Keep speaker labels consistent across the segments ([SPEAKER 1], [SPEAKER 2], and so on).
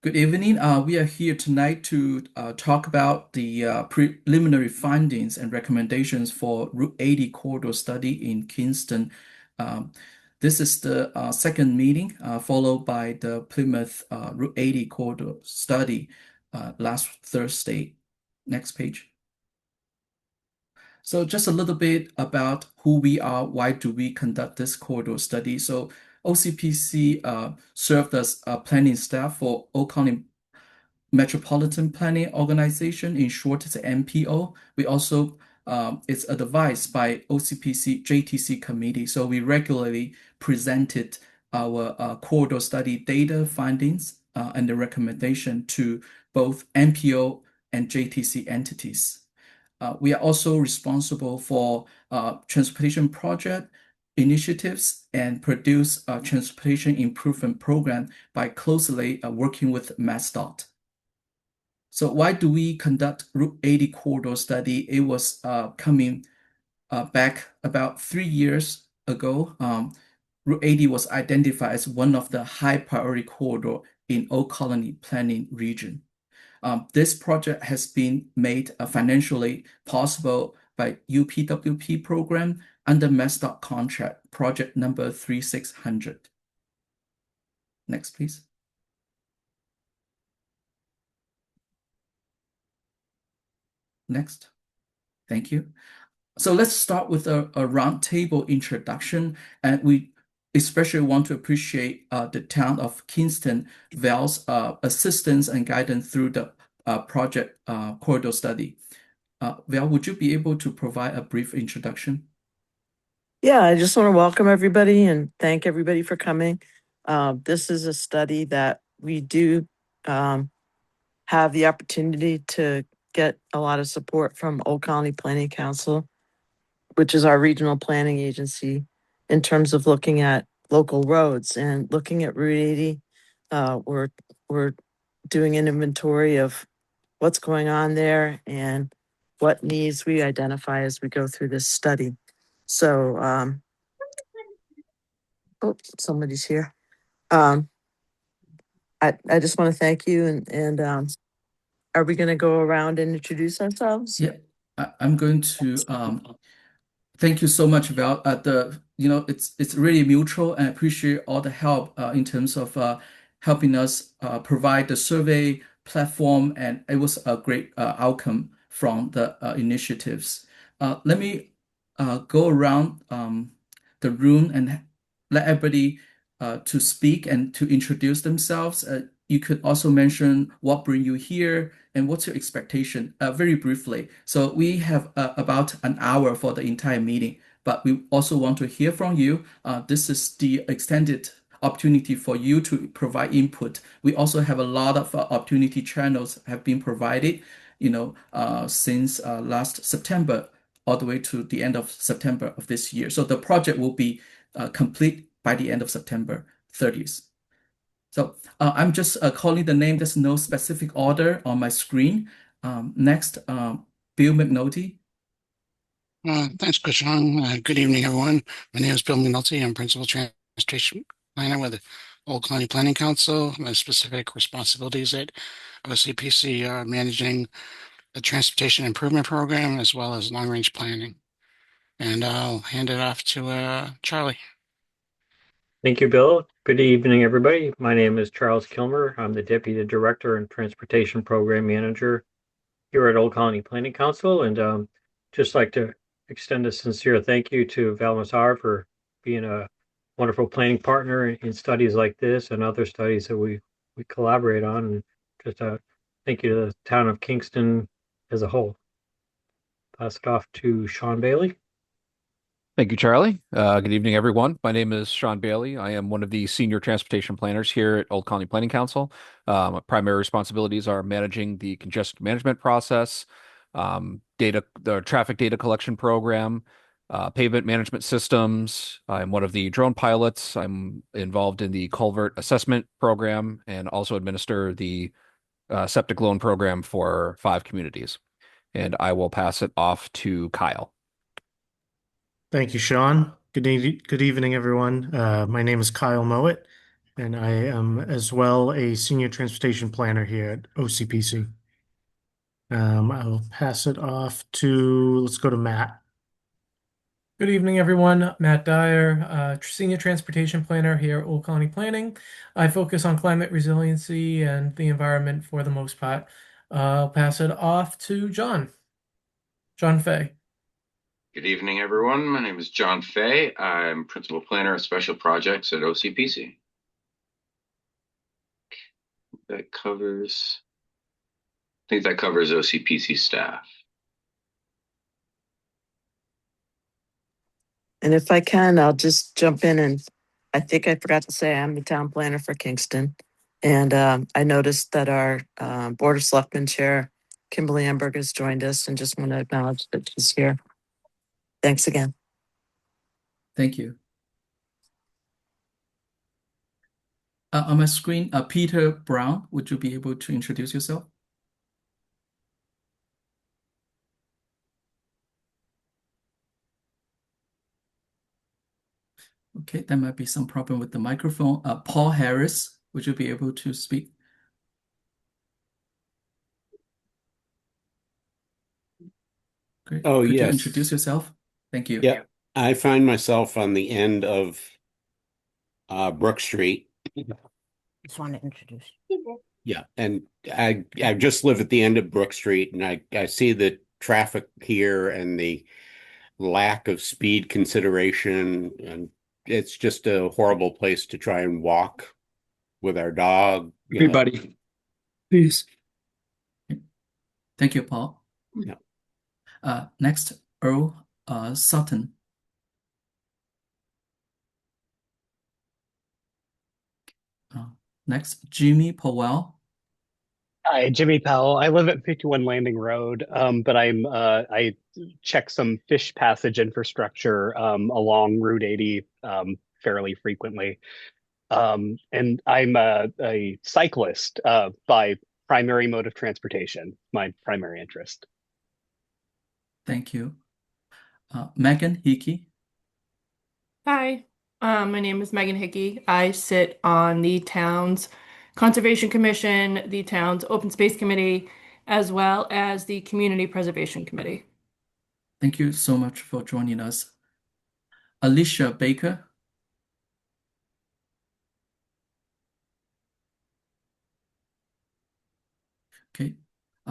[SPEAKER 1] Good evening. We are here tonight to talk about the preliminary findings and recommendations for Route 80 corridor study in Kingston. Um, this is the second meeting, followed by the Plymouth Route 80 corridor study last Thursday. Next page. So just a little bit about who we are, why do we conduct this corridor study? So OCPC served as a planning staff for Old County Metropolitan Planning Organization, in short, it's MPO. We also it's advised by OCPC JTC committee. So we regularly presented our corridor study data findings and the recommendation to both MPO and JTC entities. We are also responsible for transportation project initiatives and produce a transportation improvement program by closely working with MassDOT. So why do we conduct Route 80 corridor study? It was coming back about 3 years ago. Route 80 was identified as one of the high priority corridor in Old Colony planning region. This project has been made financially possible by UPWP program under MassDOT contract, project number 3600. Next, please. Next. Thank you. So let's start with a roundtable introduction, and we especially want to appreciate the town of Kingston, Val's assistance and guidance through the project corridor study. Val, would you be able to provide a brief introduction?
[SPEAKER 2] Yeah, I just want to welcome everybody and thank everybody for coming. This is a study that we do have the opportunity to get a lot of support from Old Colony Planning Council, which is our regional planning agency, in terms of looking at local roads and looking at Route 80. We're doing an inventory of what's going on there and what needs we identify as we go through this study. So, oh, somebody's here. I just want to thank you and are we going to go around and introduce ourselves?
[SPEAKER 1] Yeah, I'm going to thank you so much, Val. It's really mutual, and I appreciate all the help in terms of helping us provide the survey platform, and it was a great outcome from the initiatives. Let me go around the room and let everybody to speak and to introduce themselves. You could also mention what bring you here and what's your expectation, very briefly. So we have about an hour for the entire meeting, but we also want to hear from you. This is the extended opportunity for you to provide input. We also have a lot of opportunity channels have been provided, since last September all the way to the end of September of this year. So the project will be complete by the end of September 30th. So I'm just calling the name. There's no specific order on my screen. Next, Bill McNulty.
[SPEAKER 3] Thanks, Kushon. Good evening, everyone. My name is Bill McNulty. I'm Principal Transportation Planner with the Old County Planning Council. My specific responsibilities at OCPC are managing the Transportation Improvement Program as well as long-range planning. And I'll hand it off to Charlie.
[SPEAKER 4] Thank you, Bill. Good evening, everybody. My name is Charles Kilmer. I'm the Deputy Director and Transportation Program Manager here at Old Colony Planning Council, and just like to extend a sincere thank you to Val Massar for being a wonderful planning partner in studies like this and other studies that we collaborate on. And just thank you to the town of Kingston as a whole. Pass it off to Sean Bailey.
[SPEAKER 5] Thank you, Charlie. Good evening, everyone. My name is Sean Bailey. I am one of the senior transportation planners here at Old Colony Planning Council. My primary responsibilities are managing the congestion management process, the traffic data collection program, pavement management systems. I'm one of the drone pilots. I'm involved in the culvert assessment program and also administer the septic loan program for 5 communities. And I will pass it off to Kyle.
[SPEAKER 6] Thank you, Sean. Good evening, everyone. My name is Kyle Mowat, and I am as well a senior transportation planner here at OCPC. I'll pass it off to, let's go to Matt.
[SPEAKER 7] Good evening, everyone. Matt Dyer, Senior Transportation Planner here at Old Colony Planning. I focus on climate resiliency and the environment for the most part. I'll pass it off to John Fay.
[SPEAKER 8] Good evening, everyone. My name is John Fay. I'm Principal Planner of Special Projects at OCPC. I think that covers OCPC staff.
[SPEAKER 2] And if I can, I'll just jump in, and I think I forgot to say I'm the town planner for Kingston. And I noticed that our Board of Selectmen Chair, Kimberly Amberg, has joined us, and just want to acknowledge that she's here. Thanks again.
[SPEAKER 1] Thank you. On my screen, Peter Brown, would you be able to introduce yourself? Okay, there might be some problem with the microphone. Paul Harris, would you be able to speak? Great.
[SPEAKER 9] Oh,
[SPEAKER 1] Could you
[SPEAKER 9] yes.
[SPEAKER 1] introduce yourself? Thank you.
[SPEAKER 9] Yeah, I find myself on the end of Brook Street.
[SPEAKER 10] Just want to introduce.
[SPEAKER 9] Yeah, and I just live at the end of Brook Street, and I see the traffic here and the lack of speed consideration, and it's just a horrible place to try and walk with our dog.
[SPEAKER 1] Everybody, please. Thank you, Paul.
[SPEAKER 9] Yeah.
[SPEAKER 1] Next, Earl Sutton. Next, Jimmy Powell.
[SPEAKER 11] Hi, Jimmy Powell. I live at 51 Landing Road, but I check some fish passage infrastructure along Route 80 fairly frequently. And I'm a cyclist by primary mode of transportation, my primary interest.
[SPEAKER 1] Thank you. Megan Hickey.
[SPEAKER 12] Hi, my name is Megan Hickey. I sit on the town's Conservation Commission, the town's Open Space Committee, as well as the Community Preservation Committee.
[SPEAKER 1] Thank you so much for joining us. Alicia Baker. Okay.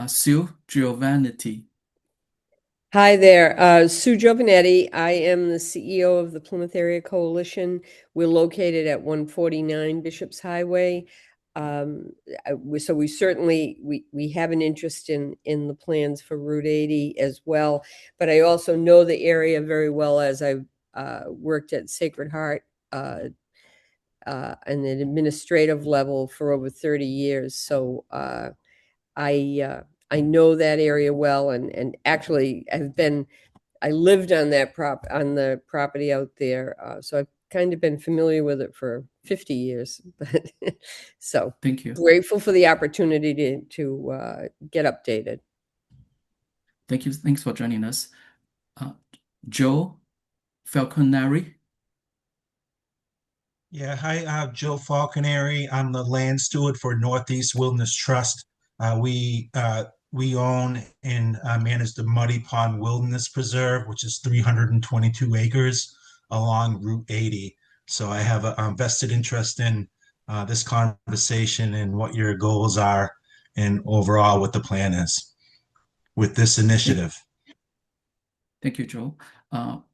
[SPEAKER 1] Sue Giovannetti.
[SPEAKER 13] Hi there, Sue Giovanetti. I am the CEO of the Plymouth Area Coalition. We're located at 149 Bishops Highway. So we certainly we have an interest in the plans for Route 80 as well. But I also know the area very well, as I've worked at Sacred Heart on an administrative level for over 30 years. So I know that area well, and actually I lived on the property out there, so I've kind of been familiar with it for 50 years. So
[SPEAKER 1] thank you.
[SPEAKER 13] Grateful for the opportunity to get updated.
[SPEAKER 1] Thank you. Thanks for joining us. Joe Falconari.
[SPEAKER 14] Yeah, hi, Joe Falconari. I'm the land steward for Northeast Wilderness Trust. We own and manage the Muddy Pond Wilderness Preserve, which is 322 acres along Route 80. So I have a vested interest in this conversation and what your goals are and overall what the plan is with this initiative.
[SPEAKER 1] Thank you, Joe.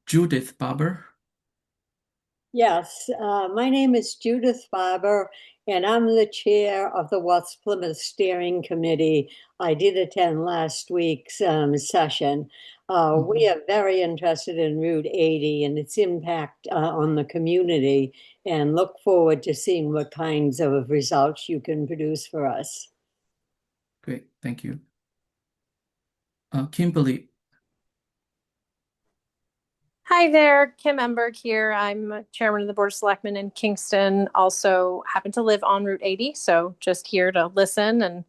[SPEAKER 1] Judith Barber.
[SPEAKER 15] Yes, my name is Judith Barber, and I'm the chair of the West Plymouth Steering Committee. I did attend last week's session. We are very interested in Route 80 and its impact on the community, and look forward to seeing what kinds of results you can produce for us.
[SPEAKER 1] Great, thank you. Kimberly.
[SPEAKER 16] Hi there, Kim Emberg here. I'm chairman of the Board of Selectmen in Kingston. Also happen to live on Route 80, so just here to listen and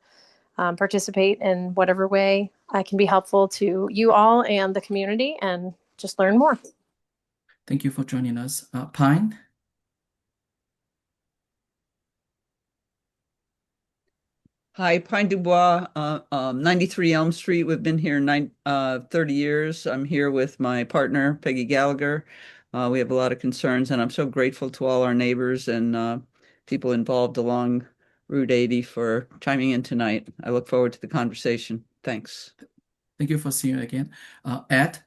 [SPEAKER 16] participate in whatever way I can be helpful to you all and the community, and just learn more.
[SPEAKER 1] Thank you for joining us. Pine.
[SPEAKER 17] Hi, Pine du Bois, 93 Elm Street. We've been here 30 years. I'm here with my partner, Peggy Gallagher. We have a lot of concerns, and I'm so grateful to all our neighbors and people involved along Route 80 for chiming in tonight. I look forward to the conversation. Thanks.
[SPEAKER 1] Thank you for seeing you again. Ed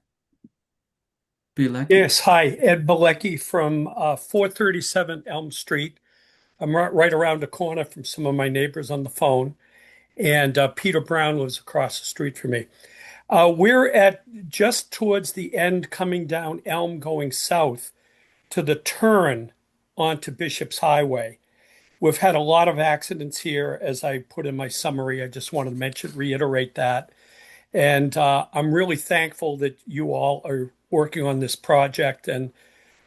[SPEAKER 1] Bilecki.
[SPEAKER 18] Yes, hi, Ed Bilecki from 437 Elm Street. I'm right around the corner from some of my neighbors on the phone, and Peter Brown lives across the street from me. We're at just towards the end, coming down Elm, going south to the turn onto Bishop's Highway. We've had a lot of accidents here, as I put in my summary. I just wanted to reiterate that. And I'm really thankful that you all are working on this project and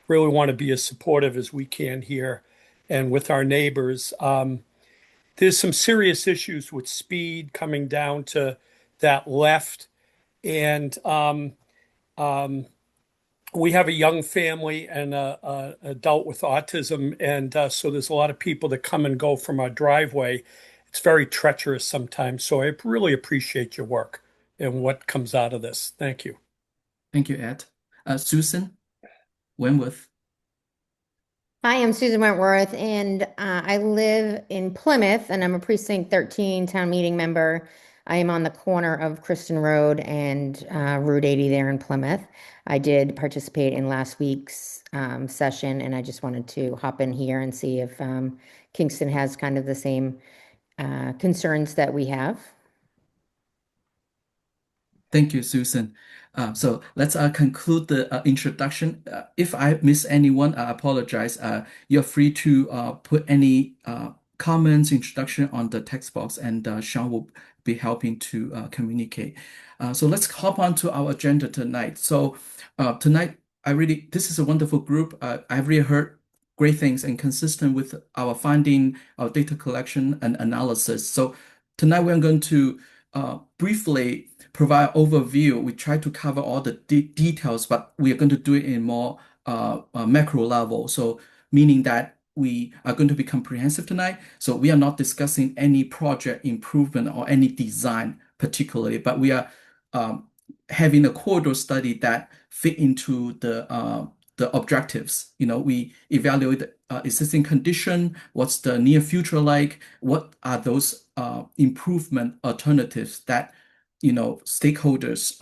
[SPEAKER 18] really want to be as supportive as we can here and with our neighbors. There's some serious issues with speed coming down to that left. And we have a young family and a adult with autism. And so there's a lot of people that come and go from our driveway. It's very treacherous sometimes. So I really appreciate your work and what comes out of this. Thank you.
[SPEAKER 1] Thank you, Ed. Susan Wentworth.
[SPEAKER 10] Hi, I'm Susan Wentworth, and I live in Plymouth, and I'm a Precinct 13 town meeting member. I am on the corner of Kristen Road and Route 80 there in Plymouth. I did participate in last week's session, and I just wanted to hop in here and see if Kingston has kind of the same concerns that we have.
[SPEAKER 1] Thank you, Susan. So let's conclude the introduction. If I miss anyone, I apologize. You're free to put any comments, introduction on the text box, and Sean will be helping to communicate. So let's hop on to our agenda tonight. So tonight, this is a wonderful group. I've really heard great things and consistent with our finding, our data collection and analysis. So tonight we're going to briefly provide overview. We try to cover all the details, but we are going to do it in more macro level. So meaning that we are going to be comprehensive tonight. So we are not discussing any project improvement or any design particularly, but we are having a corridor study that fit into the objectives. We evaluate the existing condition, what's the near future like, what are those improvement alternatives that stakeholders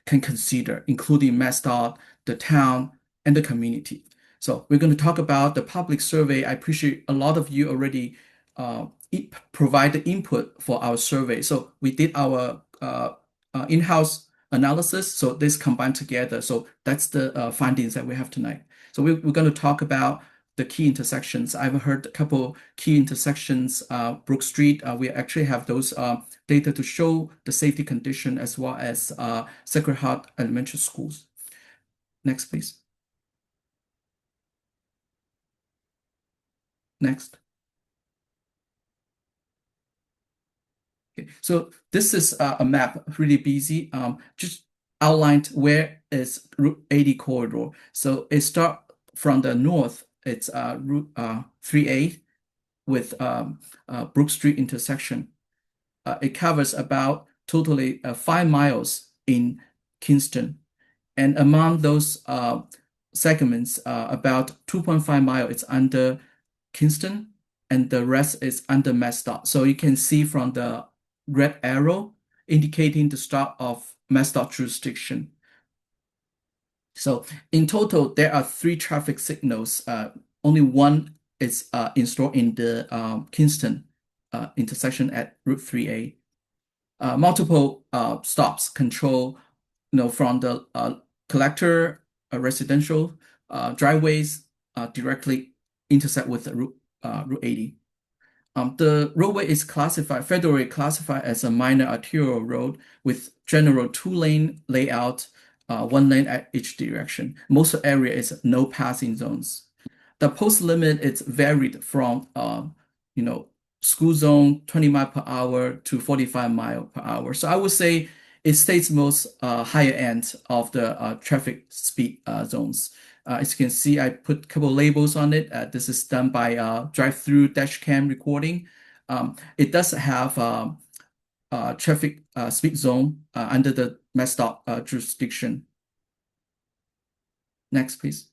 [SPEAKER 1] can consider, including MassDOT, the town, and the community. So we're going to talk about the public survey. I appreciate a lot of you already provide the input for our survey. So we did our in-house analysis. So this combined together. So that's the findings that we have tonight. So we're going to talk about the key intersections. I've heard a couple key intersections, Brook Street. We actually have those data to show the safety condition as well as Sacred Heart Elementary Schools. Next, please. Next. Okay, so this is a map, really busy. Just outlined where is Route 80 corridor. So it starts from the north. It's Route 3A with Brook Street intersection. It covers about totally 5 miles in Kingston. And among those segments, about 2.5 miles is under Kingston, and the rest is under MassDOT. So you can see from the red arrow indicating the start of MassDOT jurisdiction. So in total, there are 3 traffic signals. Only one is installed in the Kingston intersection at Route 3A. Multiple stops control, from the collector residential driveways directly intersect with the Route 80. The roadway is federally classified as a minor arterial road with general 2-lane layout, 1 lane at each direction. Most area is no passing zones. The post limit is varied from, school zone 20 mile per hour to 45 mile per hour. So I would say it stays most higher end of the traffic speed zones. As you can see, I put a couple labels on it. This is done by drive-through dash cam recording. It does have traffic speed zone under the MassDOT jurisdiction. Next, please.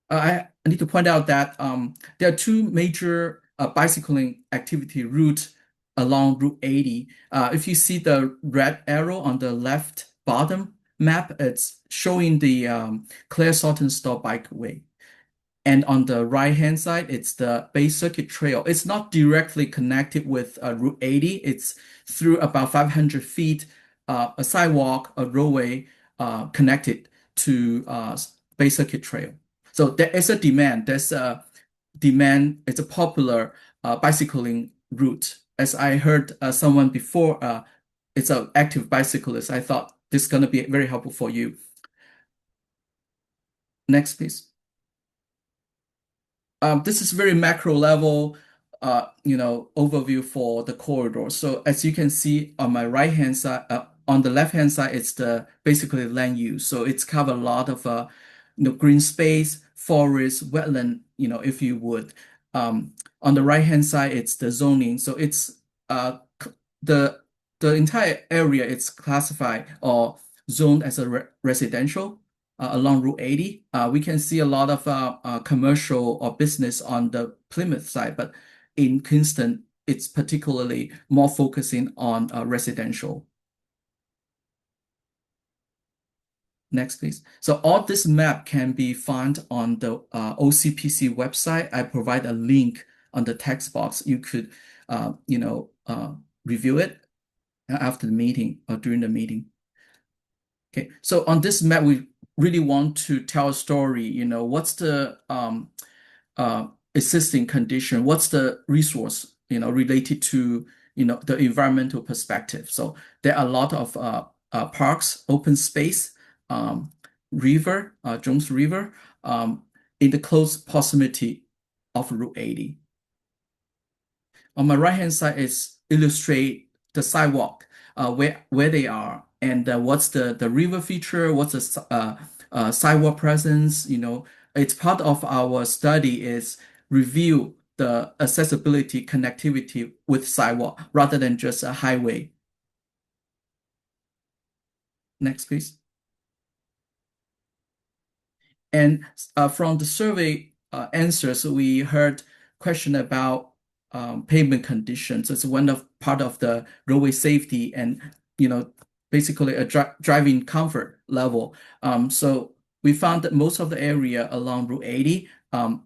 [SPEAKER 1] I need to point out that there are two major bicycling activity routes along Route 80. If you see the red arrow on the left bottom map, it's showing the Claire Saltonstall Bikeway. And on the right-hand side, it's the Bay Circuit Trail. It's not directly connected with Route 80. It's through about 500 feet, a sidewalk, a roadway connected to Bay Circuit Trail. So there is a demand. There's a demand. It's a popular bicycling route. As I heard someone before, it's an active bicyclist. I thought this is going to be very helpful for you. Next, please. This is very macro level, overview for the corridor. So as you can see on my right-hand side, on the left-hand side, it's the basically land use. So it's covered a lot of green space, forest, wetland, if you would. On the right-hand side, it's the zoning. So it's the entire area it's classified or zoned as a residential along Route 80. We can see a lot of commercial or business on the Plymouth side, but in Kingston, it's particularly more focusing on residential. Next, please. So all this map can be found on the OCPC website. I provide a link on the text box. You could, review it after the meeting or during the meeting. Okay, so on this map, we really want to tell a story. What's the existing condition? What's the resource, related to, the environmental perspective. So there are a lot of parks, open space, river, Jones River, in the close proximity of Route 80. On my right-hand side is illustrate the sidewalk, where they are, and what's the river feature, what's the sidewalk presence. It's part of our study is review the accessibility connectivity with sidewalk rather than just a highway. Next, please. And from the survey answers, we heard question about pavement conditions. It's part of the roadway safety and basically a driving comfort level. So we found that most of the area along Route 80,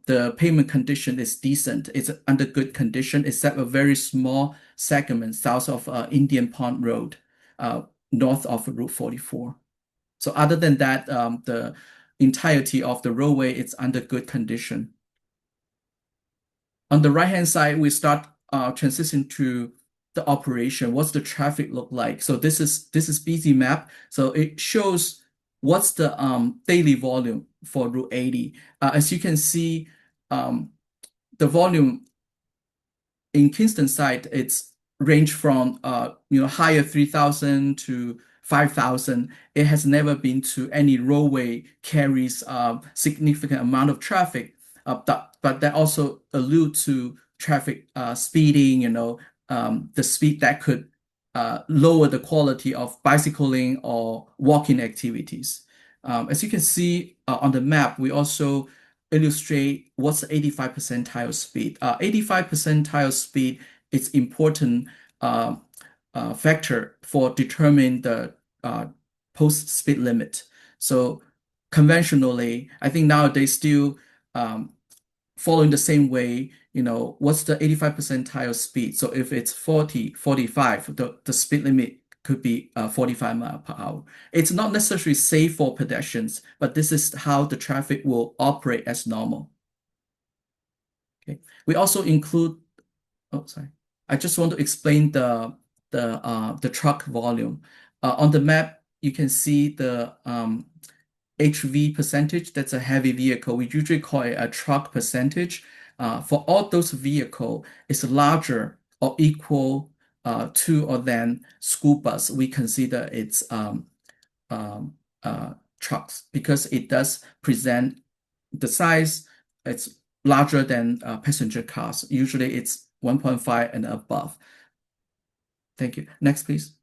[SPEAKER 1] the pavement condition is decent. It's under good condition, except a very small segment south of Indian Pond Road, north of Route 44. So other than that, the entirety of the roadway is under good condition. On the right-hand side, we start transition to the operation. What's the traffic look like? So this is busy map. So it shows what's the daily volume for Route 80. As you can see, the volume in Kingston side, it's range from higher 3,000 to 5,000. It has never been to any roadway carries significant amount of traffic. But that also allude to traffic speeding, the speed that could lower the quality of bicycling or walking activities. As you can see on the map, we also illustrate what's the 85 percentile speed. 85 percentile speed is important factor for determining the post speed limit. So conventionally, I think nowadays still following the same way, what's the 85 percentile speed? So if it's 40, 45, the speed limit could be 45 miles per hour. It's not necessarily safe for pedestrians, but this is how the traffic will operate as normal. Okay. We also include, I just want to explain the truck volume. On the map, you can see the HV percentage. That's a heavy vehicle. We usually call it a truck percentage. For all those vehicles, it's larger or equal to or than school bus. We consider it's trucks because it does present the size. It's larger than passenger cars. Usually it's 1.5 and above. Thank you. Next, please.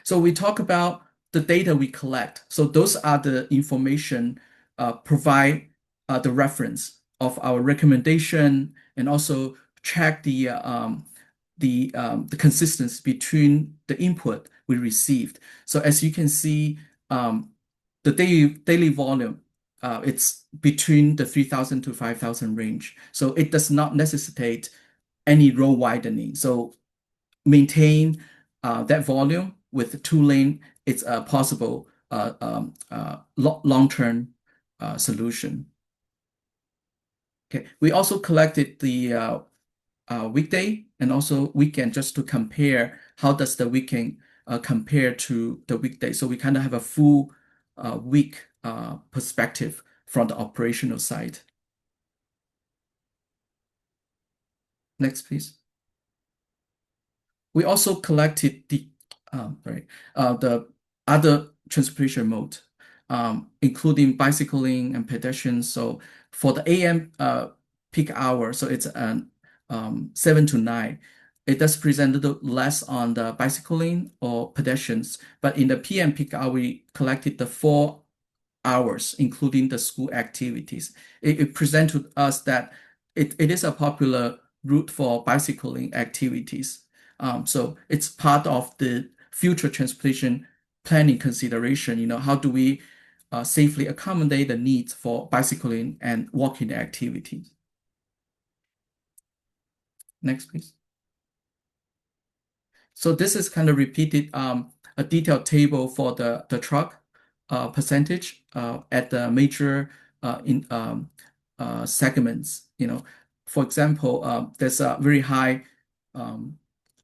[SPEAKER 1] So we talk about the data we collect. So those are the information provide the reference of our recommendation and also check the consistency between the input we received. So as you can see, the daily volume it's between the 3,000 to 5,000 range. So it does not necessitate any road widening. So maintain that volume with two lane, it's a possible long-term solution. Okay, we also collected the weekday and also weekend just to compare how does the weekend compare to the weekday. So we kind of have a full week perspective from the operational side. Next, please. We also collected the other transportation mode, including bicycling and pedestrians. So for the AM peak hour, so it's 7 to 9. It does present a little less on the bicycling or pedestrians, but in the PM peak hour, we collected the 4 hours, including the school activities. It presented to us that it is a popular route for bicycling activities. So it's part of the future transportation planning consideration. How do we safely accommodate the needs for bicycling and walking activities? Next, please. So this is kind of repeated a detailed table for the truck percentage at the major segments. For example, there's a very high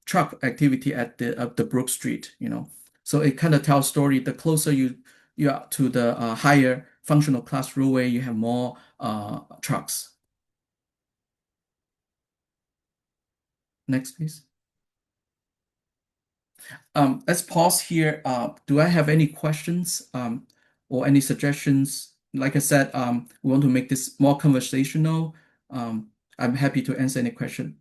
[SPEAKER 1] truck activity at the Brook Street. So it kind of tells story. The closer you are to the higher functional class roadway, you have more trucks. Next, please. Let's pause here. Do I have any questions or any suggestions? Like I said, we want to make this more conversational. I'm happy to answer any question.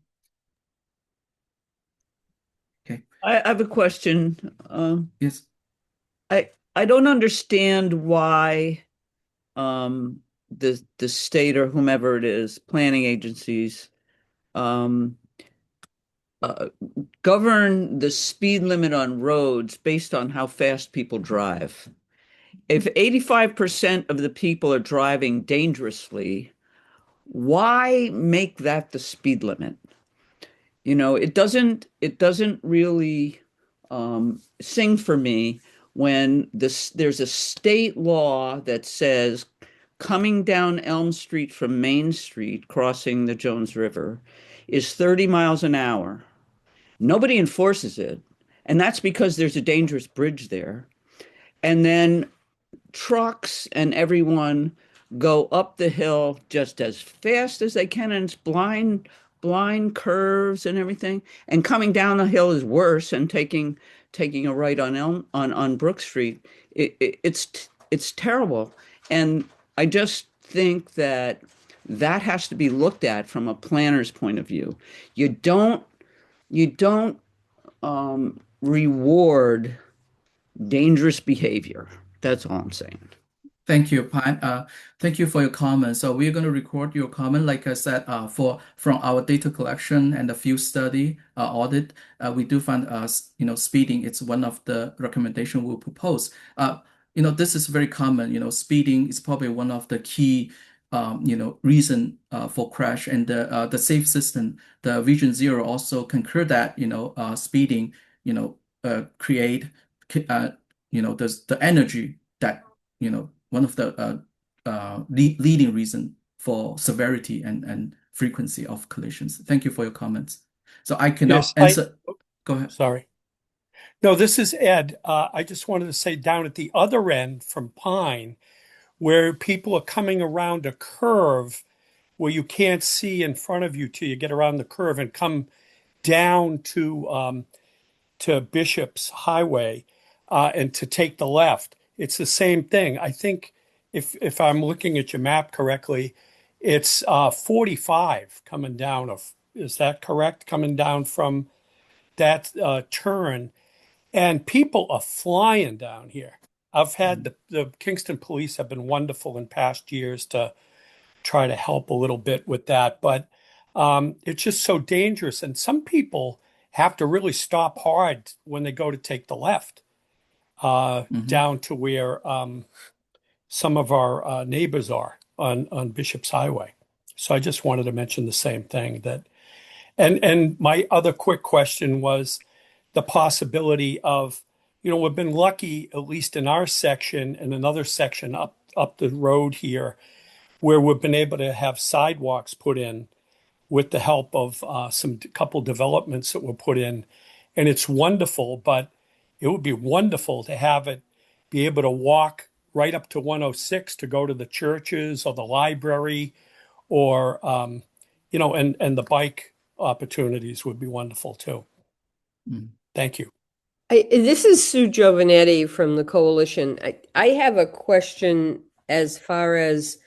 [SPEAKER 1] Okay.
[SPEAKER 17] I have a question.
[SPEAKER 1] Yes.
[SPEAKER 17] I don't understand why the state or whomever it is, planning agencies, govern the speed limit on roads based on how fast people drive. If 85% of the people are driving dangerously, why make that the speed limit? It doesn't really sing for me when there's a state law that says coming down Elm Street from Main Street, crossing the Jones River, is 30 miles an hour. Nobody enforces it. And that's because there's a dangerous bridge there. And then trucks and everyone go up the hill just as fast as they can, and it's blind curves and everything. And coming down the hill is worse, and taking a right on Brook Street. It's terrible. And I just think that has to be looked at from a planner's point of view. You don't reward dangerous behavior. That's all I'm saying.
[SPEAKER 1] Thank you, Pine. Thank you for your comment. So we're going to record your comment. Like I said, from our data collection and the field study audit, we do find speeding. It's one of the recommendation we'll propose. This is very common. Speeding is probably one of the key reason for crash, and the safe system, the Vision Zero also concur that speeding create the energy that one of the leading reason for severity and frequency of collisions. Thank you for your comments. So I cannot answer. Go ahead.
[SPEAKER 18] Sorry. No, this is Ed. I just wanted to say down at the other end from Pine, where people are coming around a curve where you can't see in front of you till you get around the curve and come down to Bishop's Highway and to take the left. It's the same thing. I think if I'm looking at your map correctly, it's 45 coming down is that correct? Coming down from that turn, and people are flying down here. I've had the Kingston police have been wonderful in past years to try to help a little bit with that, but it's just so dangerous. And some people have to really stop hard when they go to take the left down to where some of our neighbors are on Bishop's Highway. So I just wanted to mention the same thing that, and my other quick question was the possibility of, we've been lucky, at least in our section and another section up the road here, where we've been able to have sidewalks put in with the help of some couple developments that were put in. And it's wonderful, but it would be wonderful to have it be able to walk right up to 106 to go to the churches or the library or, and the bike opportunities would be wonderful too. Thank you.
[SPEAKER 13] This is Sue Giovanetti from the coalition. I have a question as far as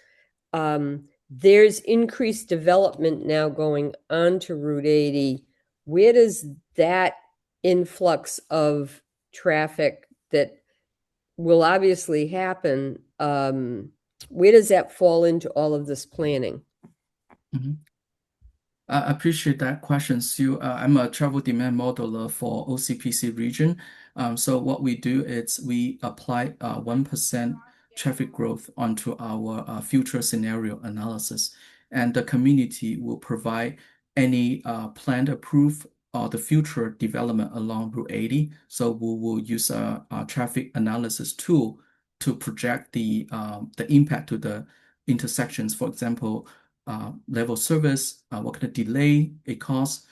[SPEAKER 13] there's increased development now going on to Route 80. Where does that influx of traffic that will obviously happen, where does that fall into all of this planning?
[SPEAKER 1] I appreciate that question, Sue. I'm a travel demand modeler for OCPC region. So what we do is we apply 1% traffic growth onto our future scenario analysis, and the community will provide any planned approved or the future development along Route 80. So we will use a traffic analysis tool to project the impact to the intersections. For example, level of service, what kind of delay it causes.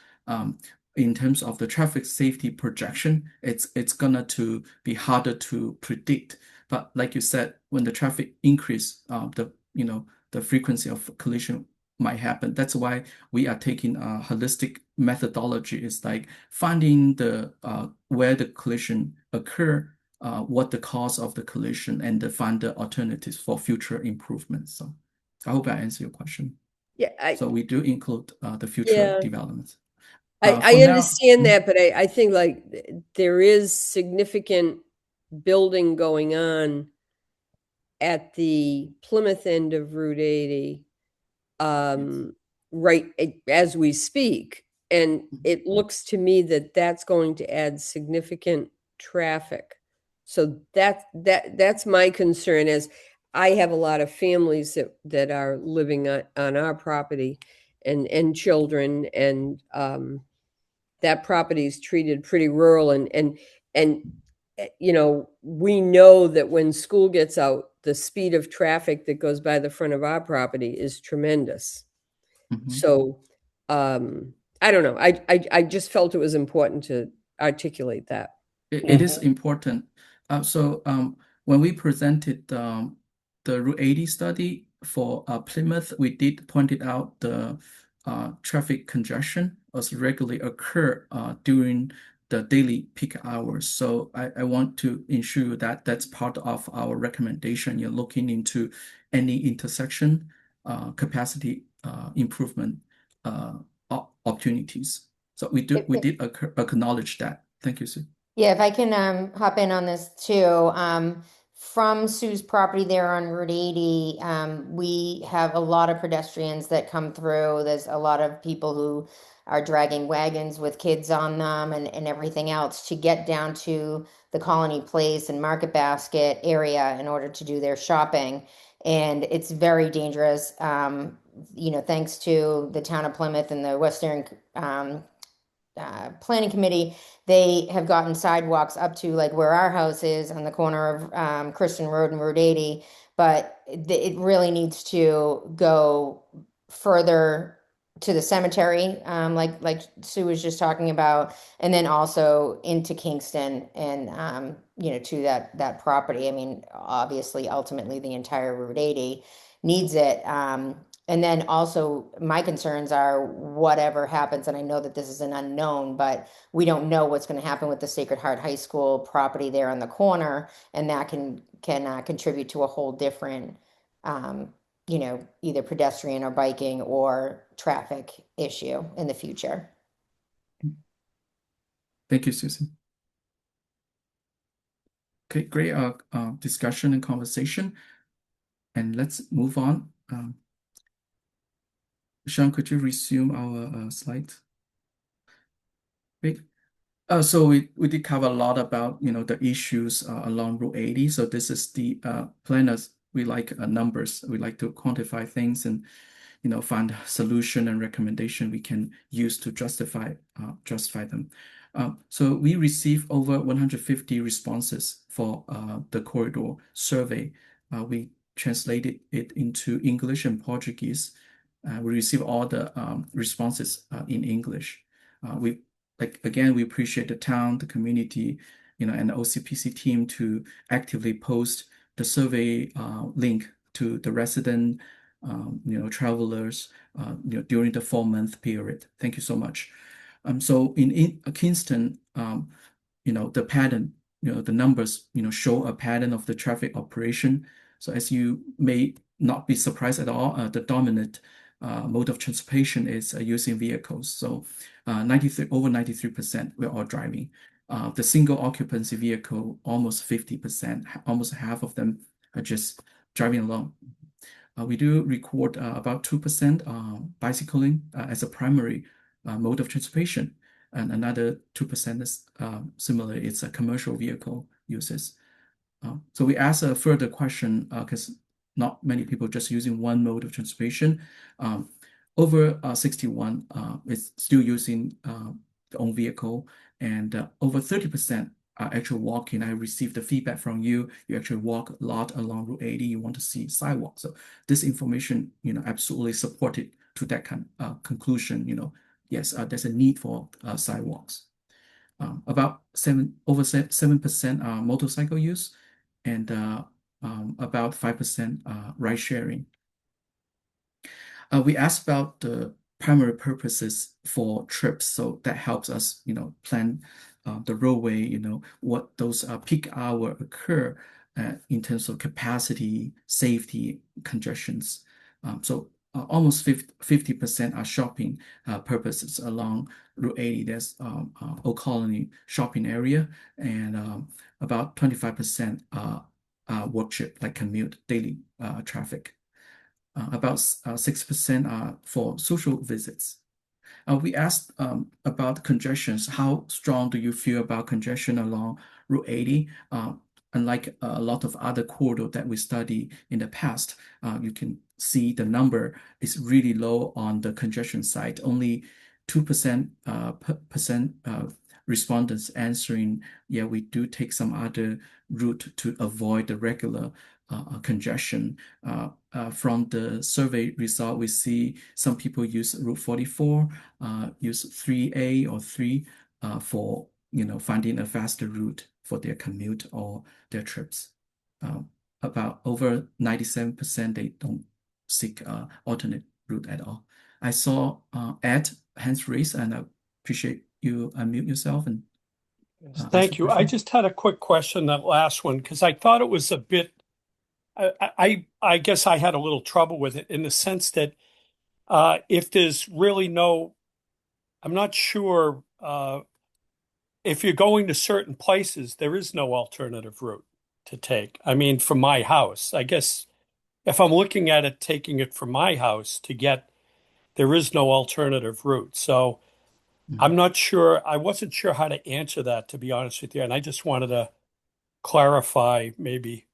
[SPEAKER 1] In terms of the traffic safety projection, it's gonna to be harder to predict. But like you said, when the traffic increase, the frequency of collision might happen. That's why we are taking a holistic methodology. It's like finding the where the collision occur, what the cause of the collision, and to find the alternatives for future improvements. So I hope I answer your question.
[SPEAKER 13] Yeah,
[SPEAKER 1] So we do include the future developments.
[SPEAKER 13] I understand that, but I think like there is significant building going on at the Plymouth end of Route 80, right as we speak. And it looks to me that that's going to add significant traffic. So that's my concern, as I have a lot of families that are living on our property and children, and that property is treated pretty rural, and we know that when school gets out, the speed of traffic that goes by the front of our property is tremendous. So I don't know. I just felt it was important to articulate that.
[SPEAKER 1] It is important. When we presented the Route 80 study for Plymouth, we did point it out the traffic congestion was regularly occur during the daily peak hours. So I want to ensure that that's part of our recommendation. You're looking into any intersection capacity improvement opportunities. So we did acknowledge that. Thank you, Sue.
[SPEAKER 10] Yeah, if I can hop in on this too. From Sue's property there on Route 80, we have a lot of pedestrians that come through. There's a lot of people who are dragging wagons with kids on them and everything else to get down to the Colony Place and Market Basket area in order to do their shopping. And it's very dangerous. Thanks to the town of Plymouth and the Western Planning Committee, they have gotten sidewalks up to like where our house is on the corner of Kingston Road and Route 80, but it really needs to go further to the cemetery, like Sue was just talking about, and then also into Kingston and to that property. I mean, obviously, ultimately, the entire Route 80 needs it. And then also my concerns are whatever happens, and I know that this is an unknown, but we don't know what's going to happen with the Sacred Heart High School property there on the corner, and that can can contribute to a whole different, either pedestrian or biking or traffic issue in the future.
[SPEAKER 1] Thank you, Susan. Okay, great discussion and conversation. And let's move on. Sean, could you resume our slide? Great. So we did cover a lot about the issues along Route 80. So this is the planners. We like numbers. We like to quantify things and find a solution and recommendation we can use to justify them. So we received over 150 responses for the corridor survey. We translated it into English and Portuguese. We received all the responses in English. Again, we appreciate the town, the community, and the OCPC team to actively post the survey link to the resident, travelers, during the 4-month period. Thank you so much. So in Kingston, the pattern, the numbers, show a pattern of the traffic operation. So as you may not be surprised at all, the dominant mode of transportation is using vehicles. So over 93%, we're all driving. The single occupancy vehicle, almost 50%, almost half of them are just driving along. We do record about 2% bicycling as a primary mode of transportation, and another 2% is similar. It's a commercial vehicle uses. So we ask a further question because not many people just using one mode of transportation. Over 61 is still using their own vehicle, and over 30% are actually walking. I received the feedback from you. You actually walk a lot along Route 80. You want to see sidewalks. So this information, absolutely supported to that conclusion. Yes, there's a need for sidewalks. Over 7% are motorcycle use, and about 5% ride sharing. We asked about the primary purposes for trips, so that helps us, plan the roadway, what those peak hour occur in terms of capacity, safety, congestions. So almost 50% are shopping purposes along Route 80. There's Old Colony shopping area, and about 25% work trip, like commute, daily traffic. About 6% are for social visits. We asked about congestions. How strong do you feel about congestion along Route 80? Unlike a lot of other corridors that we study in the past, you can see the number is really low on the congestion side. Only 2% respondents answering, yeah, we do take some other route to avoid the regular congestion. From the survey result, we see some people use Route 44, use 3A or 3 for finding a faster route for their commute or their trips. About over 97% they don't seek alternate route at all. I saw Ed hands raised, and I appreciate you unmute yourself and
[SPEAKER 18] thank you. I just had a quick question, that last one, because I thought it was a bit, I guess I had a little trouble with it in the sense that if there's really no, I'm not sure if you're going to certain places, there is no alternative route to take. I mean, from my house, I guess if I'm looking at it, taking it from my house to get, there is no alternative route. So I'm not sure, I wasn't sure how to answer that, to be honest with you. And I just wanted to clarify maybe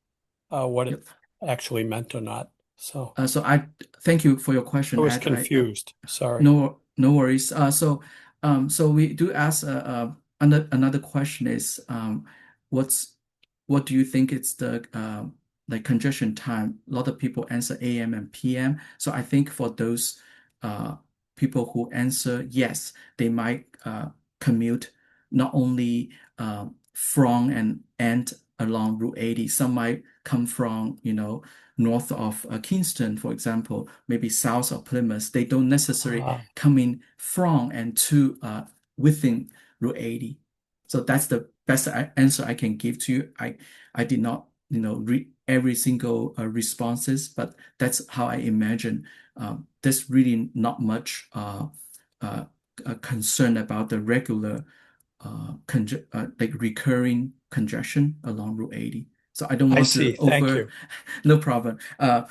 [SPEAKER 18] what it actually meant or not. So
[SPEAKER 1] I thank you for your question,
[SPEAKER 18] I was
[SPEAKER 1] Ed.
[SPEAKER 18] confused. Sorry.
[SPEAKER 1] No worries. So we do ask another question is what do you think it's the like congestion time? A lot of people answer AM and PM. So I think for those people who answer yes, they might commute not only from and along Route 80. Some might come from north of Kingston, for example, maybe south of Plymouth. They don't necessarily come in from and to within Route 80. So that's the best answer I can give to you. I did not read every single responses, but that's how I imagine. There's really not much concern about the regular like recurring congestion along Route 80. So I don't
[SPEAKER 18] I
[SPEAKER 1] want
[SPEAKER 18] see.
[SPEAKER 1] to
[SPEAKER 18] Thank you.
[SPEAKER 1] no problem.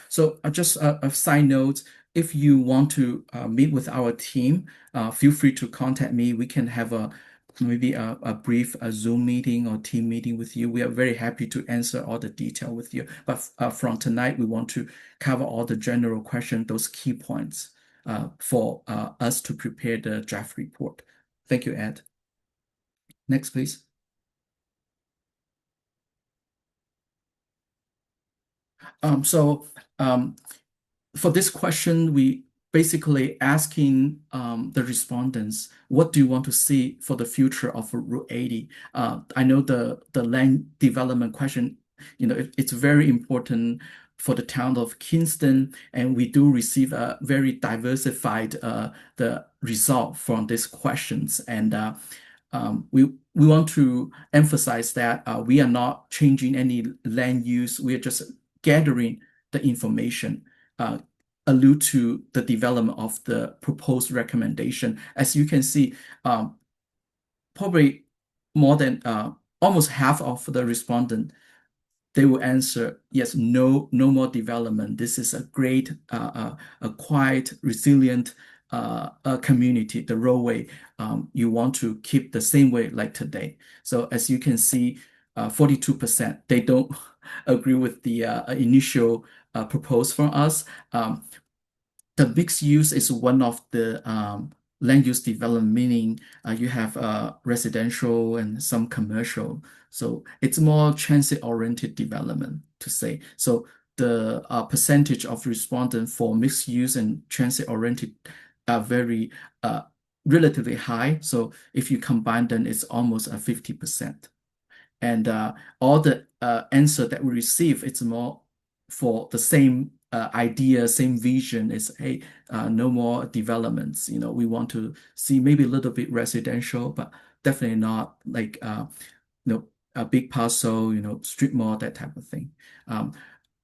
[SPEAKER 1] So just a side note, if you want to meet with our team, feel free to contact me. We can have maybe a brief Zoom meeting or team meeting with you. We are very happy to answer all the detail with you. But from tonight, we want to cover all the general questions, those key points for us to prepare the draft report. Thank you, Ed. Next, please. So for this question, we basically asking the respondents, what do you want to see for the future of Route 80? I know the land development question, it's very important for the town of Kingston, and we do receive a very diversified the result from these questions. And we want to emphasize that we are not changing any land use. We are just gathering the information allude to the development of the proposed recommendation. As you can see, probably more than almost half of the respondent, they will answer yes, no more development. This is a great, a quiet, resilient community, the roadway. You want to keep the same way like today. So as you can see, 42%, they don't agree with the initial proposed from us. The mixed use is one of the land use development, meaning you have residential and some commercial. So it's more transit-oriented development to say. So the percentage of respondents for mixed use and transit-oriented are very relatively high. So if you combine them, it's almost 50%. And all the answer that we receive, it's more for the same idea, same vision is, hey, no more developments. We want to see maybe a little bit residential, but definitely not like a big parcel, strip mall, that type of thing.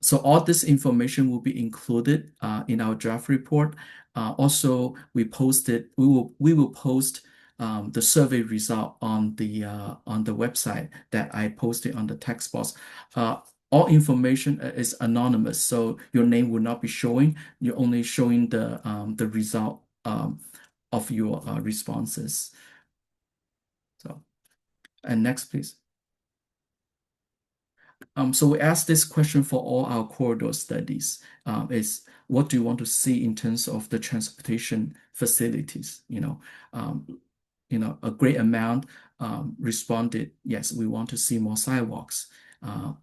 [SPEAKER 1] So all this information will be included in our draft report. Also, we will post the survey result on the website that I posted on the text box. All information is anonymous, so your name will not be showing. You're only showing the result of your responses. So, and next, please. So we asked this question for all our corridor studies, is what do you want to see in terms of the transportation facilities? A great amount responded, yes, we want to see more sidewalks.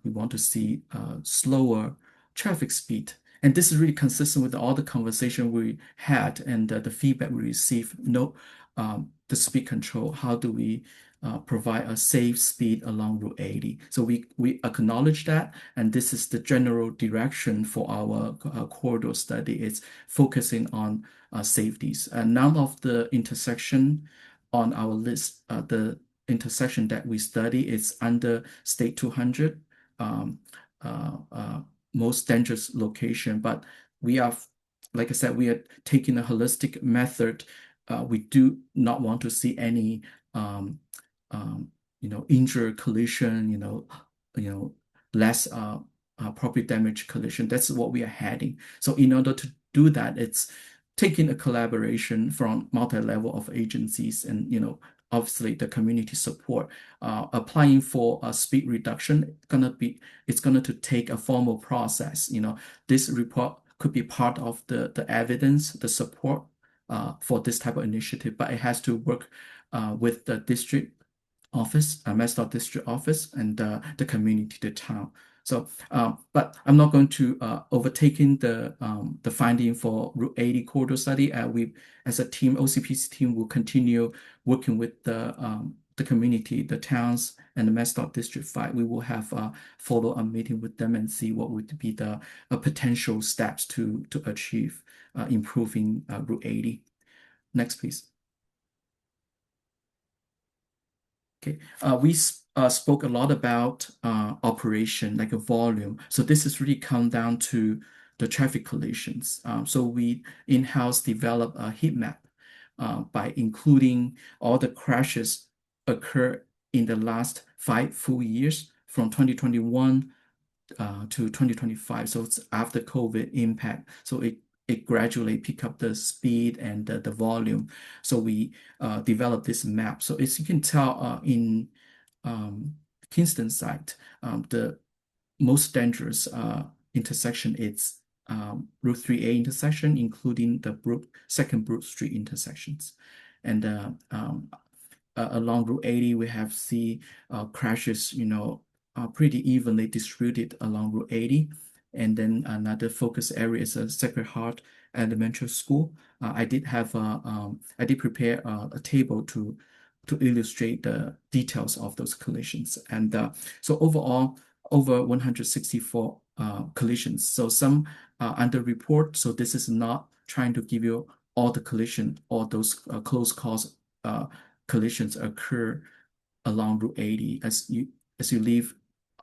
[SPEAKER 1] We want to see slower traffic speed. And this is really consistent with all the conversation we had and the feedback we received. The speed control, how do we provide a safe speed along Route 80? So we acknowledge that, and this is the general direction for our corridor study. It's focusing on safeties. And none of the intersection on our list, the intersection that we study is under State 200, most dangerous location. But we are, like I said, we are taking a holistic method. We do not want to see any, injury collision, less property damage collision. That's what we are heading. So in order to do that, it's taking a collaboration from multi-level of agencies and, obviously the community support. Applying for a speed reduction, it's gonna to take a formal process. This report could be part of the evidence, the support for this type of initiative, but it has to work with the district office, MassDOT district office, and the community, the town. So, but I'm not going to overtaking the finding for Route 80 corridor study. We, as a team, OCPC team, will continue working with the community, the towns, and the MassDOT District 5. We will have a follow-up meeting with them and see what would be the potential steps to achieve improving Route 80. Next, please. Okay, we spoke a lot about operation, like a volume. So this is really come down to the traffic collisions. So we in-house develop a heat map by including all the crashes occur in the last 5 full years from 2021 to 2025. So it's after COVID impact. So it gradually pick up the speed and the volume. So we developed this map. So as you can tell in Kingston site, the most dangerous intersection is Route 3A intersection, including the second Brook Street intersections. And along Route 80, we have crashes, pretty evenly distributed along Route 80. And then another focus area is a Sacred Heart Elementary School. I did prepare a table to illustrate the details of those collisions. And so overall, over 164 collisions. So some under report. So this is not trying to give you all the collision, all those close calls collisions occur along Route 80. As you leave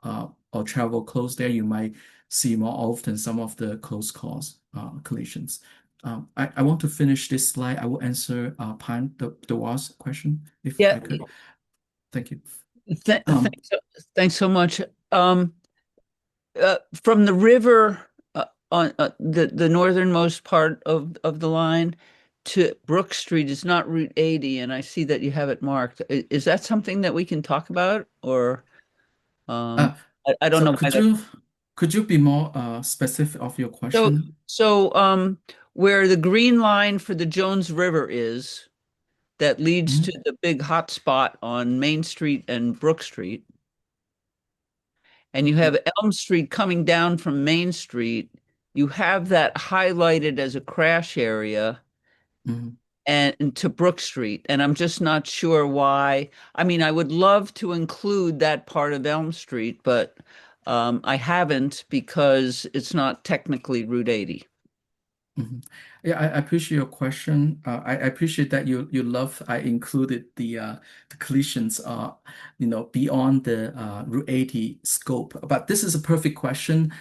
[SPEAKER 1] or travel close there, you might see more often some of the close calls collisions. I want to finish this slide. I will answer Pine the was question if I could. Thank you.
[SPEAKER 17] Thanks so much. From the river on the northernmost part of the line to Brook Street is not Route 80, and I see that you have it marked. Is that something that we can talk about, or I don't know.
[SPEAKER 1] Could you be more specific of your question?
[SPEAKER 17] So where the green line for the Jones River is, that leads to the big hot spot on Main Street and Brook Street, and you have Elm Street coming down from Main Street, you have that highlighted as a crash area and to Brook Street. And I'm just not sure why. I mean, I would love to include that part of Elm Street, but I haven't because it's not technically Route 80.
[SPEAKER 1] Yeah, I appreciate your question. I appreciate that you love I included the collisions beyond the Route 80 scope. But this is a perfect question.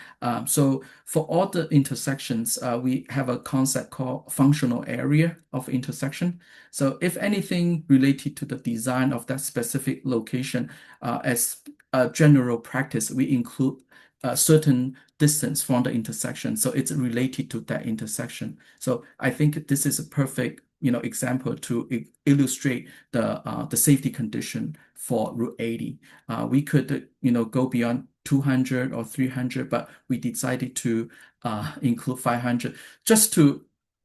[SPEAKER 1] So for all the intersections, we have a concept called functional area of intersection. So if anything related to the design of that specific location, as a general practice, we include a certain distance from the intersection, so it's related to that intersection. So I think this is a perfect example to illustrate the safety condition for Route 80. We could go beyond 200 or 300, but we decided to include 500 just to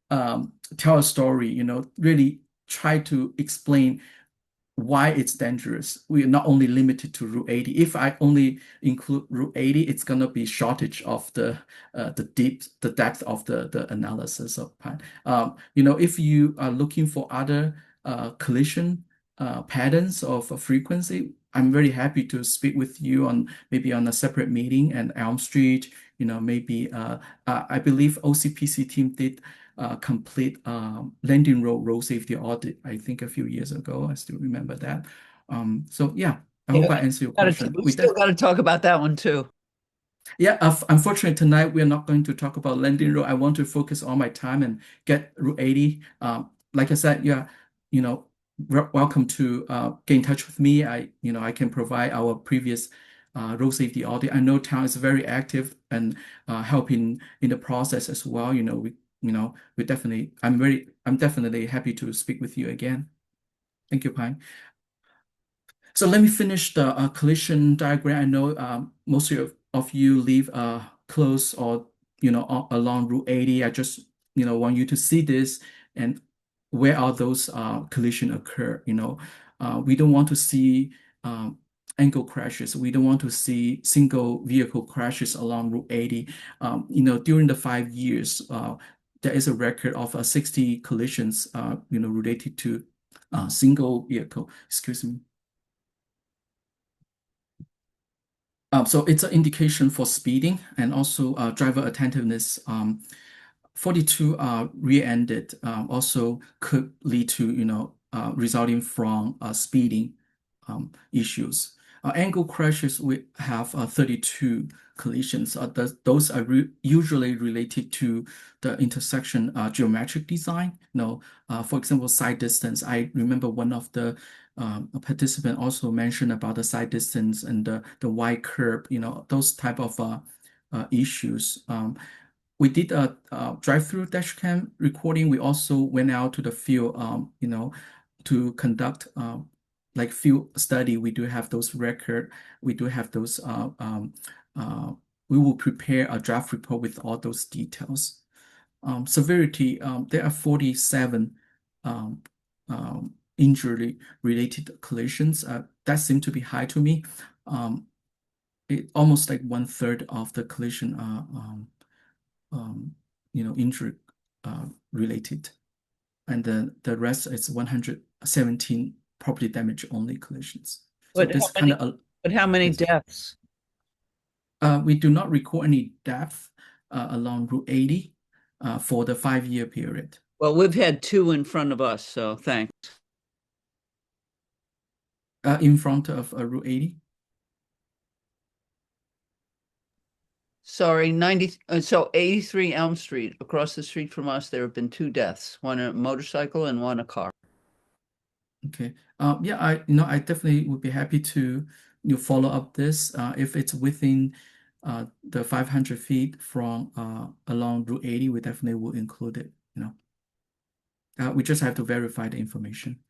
[SPEAKER 1] tell a story. Really try to explain why it's dangerous. We are not only limited to Route 80. If I only include Route 80, it's gonna be shortage of the depth of the analysis of Pine. If you are looking for other collision patterns of frequency, I'm very happy to speak with you maybe on a separate meeting and Elm Street. Maybe I believe OCPC team did complete landing road safety audit, I think a few years ago. I still remember that. So yeah, I hope I answered your question.
[SPEAKER 17] We still got to talk about that one too.
[SPEAKER 1] Yeah, unfortunately tonight we're not going to talk about landing road. I want to focus all my time and get Route 80. Like I said, yeah, welcome to get in touch with me. I can provide our previous road safety audit. I know town is very active and helping in the process as well. We definitely, I'm definitely happy to speak with you again. Thank you, Pine. So let me finish the collision diagram. I know most of you live close or along Route 80. I just want you to see this and where are those collision occur. We don't want to see angle crashes. We don't want to see single vehicle crashes along Route 80. During the 5 years, there is a record of 60 collisions, related to single vehicle. Excuse me. So it's an indication for speeding and also driver attentiveness. 42 rear-ended also could lead to resulting from speeding issues. Angle crashes, we have 32 collisions. Those are usually related to the intersection geometric design. For example, side distance. I remember one of the participant also mentioned about the side distance and the Y curve. Those type of issues. We did a drive-through dash cam recording. We also went out to the field, to conduct like field study. We do have those record. We do have those. We will prepare a draft report with all those details. Severity. There are 47 injury-related collisions. That seemed to be high to me. Almost like 1/3 of the collision are injury related, and the rest is 117 property damage only collisions. So this kind of.
[SPEAKER 17] But how many deaths?
[SPEAKER 1] We do not record any death along Route 80 for the 5-year period.
[SPEAKER 17] Well, we've had 2 in front of us, so thanks.
[SPEAKER 1] In front of Route 80.
[SPEAKER 17] Sorry, 83 Elm Street, across the street from us, there have been 2 deaths, one a motorcycle and one a car.
[SPEAKER 1] Okay. Yeah, I definitely would be happy to follow up this if it's within the 500 feet from along Route 80. We definitely will include it. We just have to verify the information.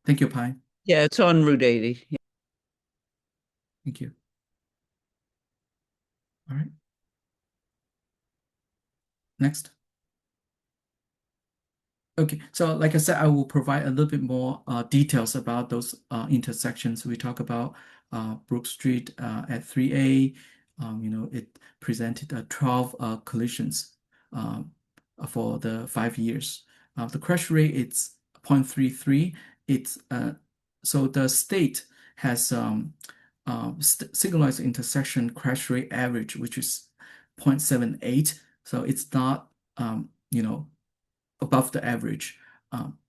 [SPEAKER 1] Thank you, Pine.
[SPEAKER 17] Yeah, it's on Route 80. Yeah.
[SPEAKER 1] Thank you. All right. Next. Okay, so like I said, I will provide a little bit more details about those intersections. We talk about Brook Street at 3A. It presented 12 collisions for the 5 years. The crash rate is 0.33. So the state has signalized intersection crash rate average, which is 0.78. So it's not above the average.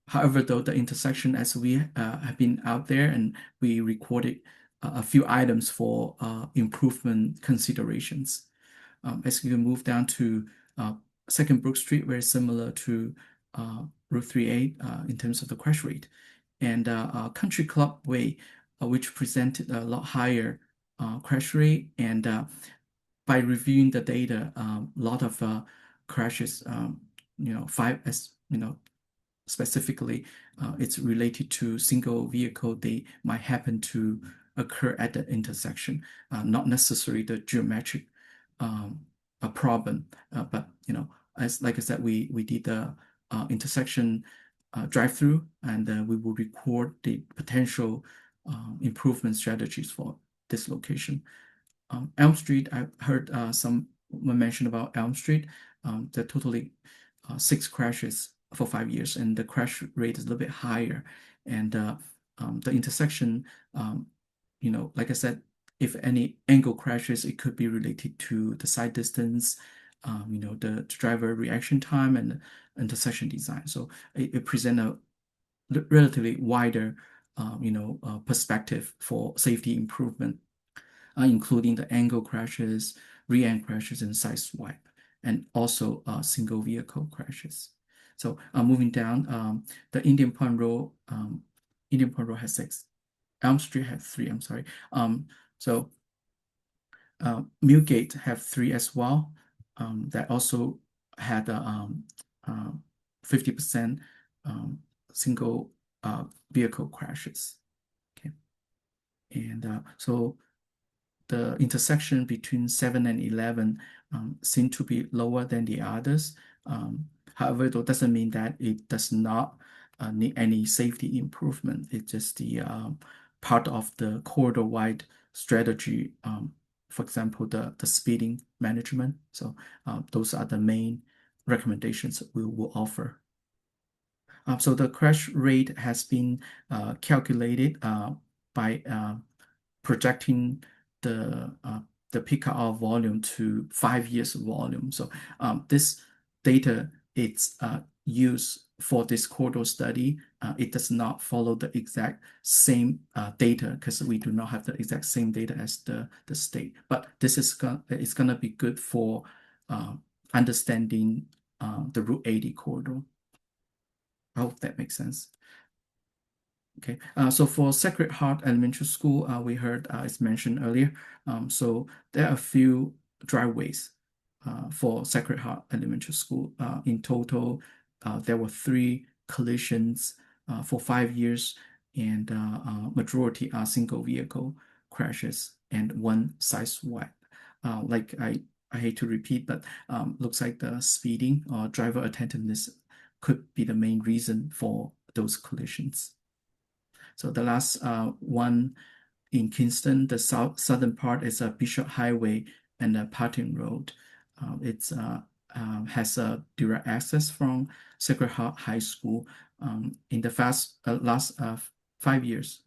[SPEAKER 1] However, though, the intersection, as we have been out there and we recorded a few items for improvement considerations. As you move down to Second Brook Street, very similar to Route 3A in terms of the crash rate. And Country Club Way, which presented a lot higher crash rate. And by reviewing the data, a lot of crashes, specifically, it's related to single vehicle. They might happen to occur at the intersection, not necessarily the geometric problem. But like I said, we did the intersection drive-through, and we will record the potential improvement strategies for this location. Elm Street, I heard someone mention about Elm Street. There are totally 6 crashes for 5 years, and the crash rate is a little bit higher. And the intersection, like I said, if any angle crashes, it could be related to the side distance, the driver reaction time, and intersection design. So it presents a relatively wider, perspective for safety improvement, including the angle crashes, rear-end crashes, and side swipe, and also single vehicle crashes. So moving down, the Indian Point Road has 6. Elm Street had 3. I'm sorry. So Millgate have 3 as well. That also had 50% single vehicle crashes. Okay, and so the intersection between 7 and 11 seem to be lower than the others. However, that doesn't mean that it does not need any safety improvement. It's just the part of the corridor-wide strategy. For example, the speeding management. So those are the main recommendations we will offer. So the crash rate has been calculated by projecting the peak hour volume to 5 years volume. So this data, it's used for this corridor study, it does not follow the exact same data because we do not have the exact same data as the state. But this is it's gonna be good for understanding the Route 80 corridor. I hope that makes sense. Okay, so for Sacred Heart Elementary School, we heard it's mentioned earlier. So there are a few driveways for Sacred Heart Elementary School. In total, there were 3 collisions for 5 years, and majority are single vehicle crashes and 1 sideswipe. Like I hate to repeat, but looks like the speeding or driver attentiveness could be the main reason for those collisions. So the last one in Kingston, the southern part is a Bishop Highway and a Parting Road. It has a direct access from Sacred Heart High School. In the last 5 years,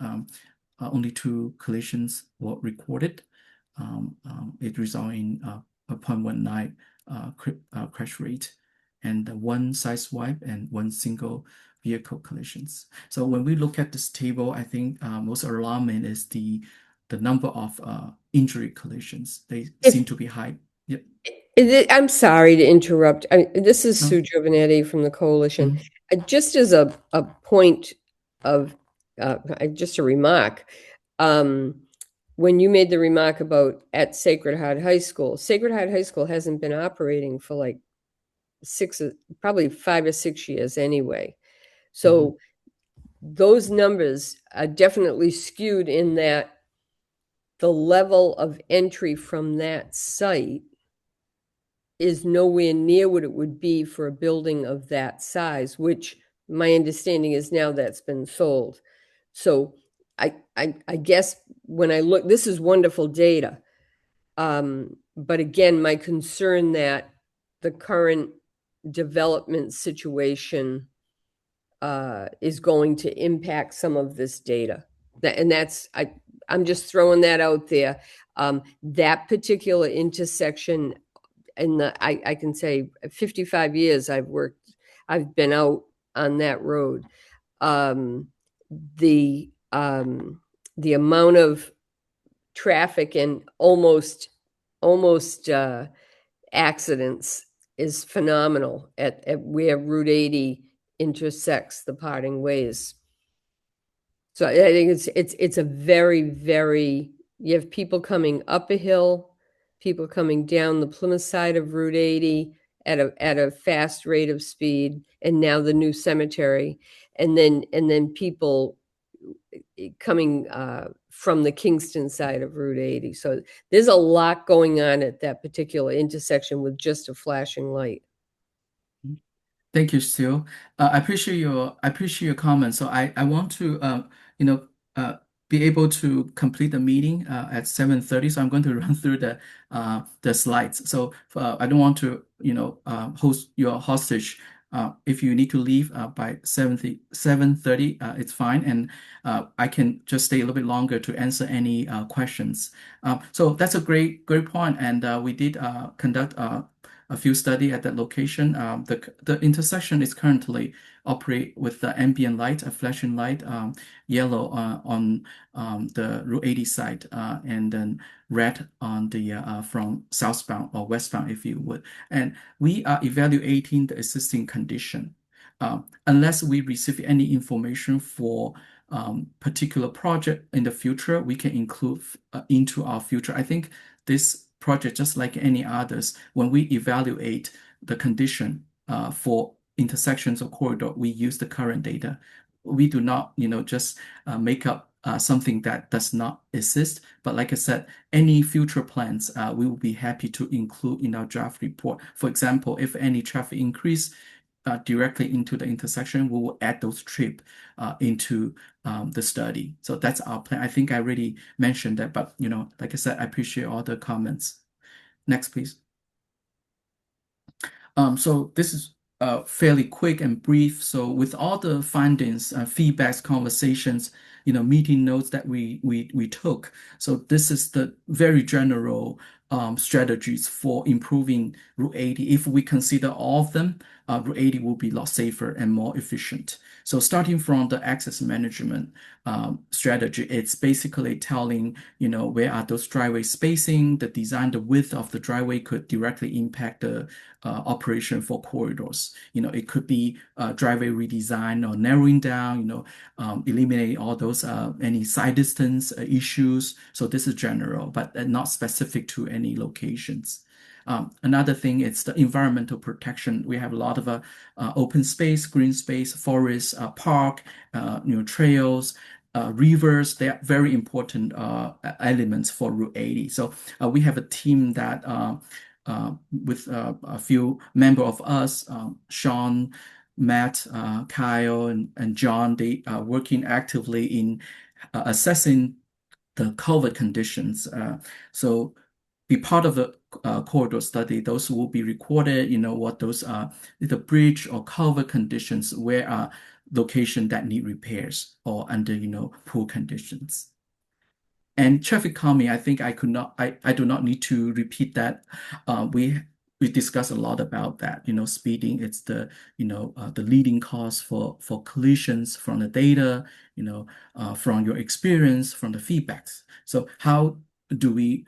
[SPEAKER 1] only 2 collisions were recorded. It resulted in a 0.19 crash rate, and 1 sideswipe and 1 single vehicle collisions. So when we look at this table, I think most alarming is the number of injury collisions. They seem to be high. Yep.
[SPEAKER 13] I'm sorry to interrupt. This is
[SPEAKER 1] No.
[SPEAKER 13] Sue Giovanetti from the coalition. Just as a point of, just a remark, when you made the remark about at Sacred Heart High School hasn't been operating for like probably 5 or 6 years anyway. So those numbers are definitely skewed in that the level of entry from that site is nowhere near what it would be for a building of that size, which my understanding is now that's been sold. So I guess when I look, this is wonderful data. But again, my concern that the current development situation is going to impact some of this data. I'm just throwing that out there. That particular intersection, and I can say 55 years I've been out on that road. The amount of traffic and almost accidents is phenomenal at where Route 80 intersects the parting ways. So I think it's a very, very, you have people coming up a hill, people coming down the Plymouth side of Route 80 at a fast rate of speed, and now the new cemetery, and then people coming from the Kingston side of Route 80. So there's a lot going on at that particular intersection with just a flashing light.
[SPEAKER 1] Thank you, Stu. I appreciate your comments. So I want to be able to complete the meeting at 7:30. So I'm going to run through the slides. So I don't want to host your hostage. If you need to leave by 7:30, it's fine, and I can just stay a little bit longer to answer any questions. So that's a great point, and we did conduct a few study at that location. The intersection is currently operate with the ambient light, a flashing light, yellow on the Route 80 side, and then red on the from southbound or westbound, if you would. And we are evaluating the existing condition. Unless we receive any information for particular project in the future, we can include into our future. I think this project, just like any others, when we evaluate the condition for intersections or corridor, we use the current data. We do not, just make up something that does not exist. But like I said, any future plans, we will be happy to include in our draft report. For example, if any traffic increase directly into the intersection, we will add those trips into the study. So that's our plan. I think I already mentioned that, but like I said, I appreciate all the comments. Next, please. So this is fairly quick and brief. So with all the findings, feedbacks, conversations, meeting notes that we took. So this is the very general strategies for improving Route 80. If we consider all of them, Route 80 will be a lot safer and more efficient. So starting from the access management strategy, it's basically telling, where are those driveway spacing, the design, the width of the driveway could directly impact the operation for corridors. It could be driveway redesign or narrowing down, eliminating all those any side distance issues. So this is general, but not specific to any locations. Another thing is the environmental protection. We have a lot of open space, green space, forest, park, trails, rivers. They are very important elements for Route 80. So we have a team that with a few member of us, Sean, Matt, Kyle, and John, they are working actively in assessing the COVID conditions. So be part of the corridor study. Those will be recorded, what those are, the bridge or culvert conditions, where are location that need repairs or under, poor conditions. And traffic calming, I think I do not need to repeat that. We discussed a lot about that. Speeding, it's the leading cause for collisions from the data, from your experience, from the feedbacks. So how do we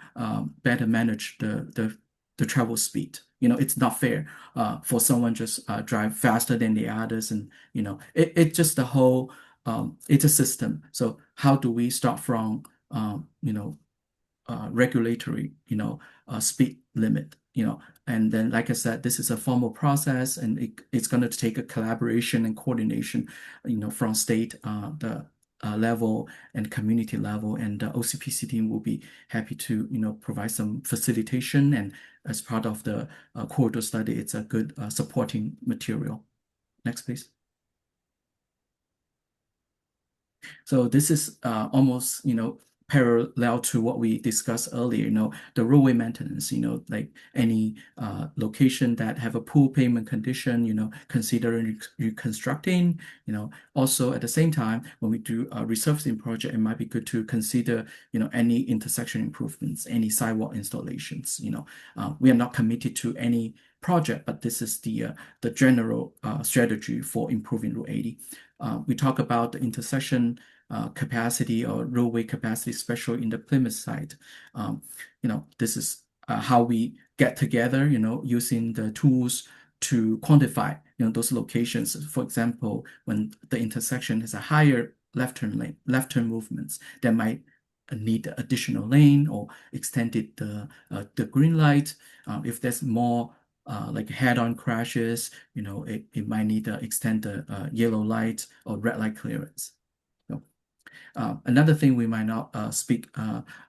[SPEAKER 1] better manage the travel speed? It's not fair for someone just drive faster than the others, and it's just the whole it's a system. So how do we start from regulatory, speed limit, and then, like I said, this is a formal process, and it's going to take a collaboration and coordination, from state, the level and community level, and the OCPC team will be happy to, provide some facilitation, and as part of the corridor study, it's a good supporting material. Next, please. So this is almost, parallel to what we discussed earlier, the roadway maintenance, like any location that have a poor pavement condition, considering reconstructing, also at the same time, when we do a resurfacing project, it might be good to consider, any intersection improvements, any sidewalk installations, we are not committed to any project, but this is the general strategy for improving Route 80. We talk about the intersection capacity or roadway capacity, especially in the Plymouth side. This is how we get together, using the tools to quantify, those locations. For example, when the intersection has a higher left turn lane, left turn movements, that might need additional lane or extended the green light. If there's more like head-on crashes, it might need to extend the yellow light or red light clearance. Another thing we might not speak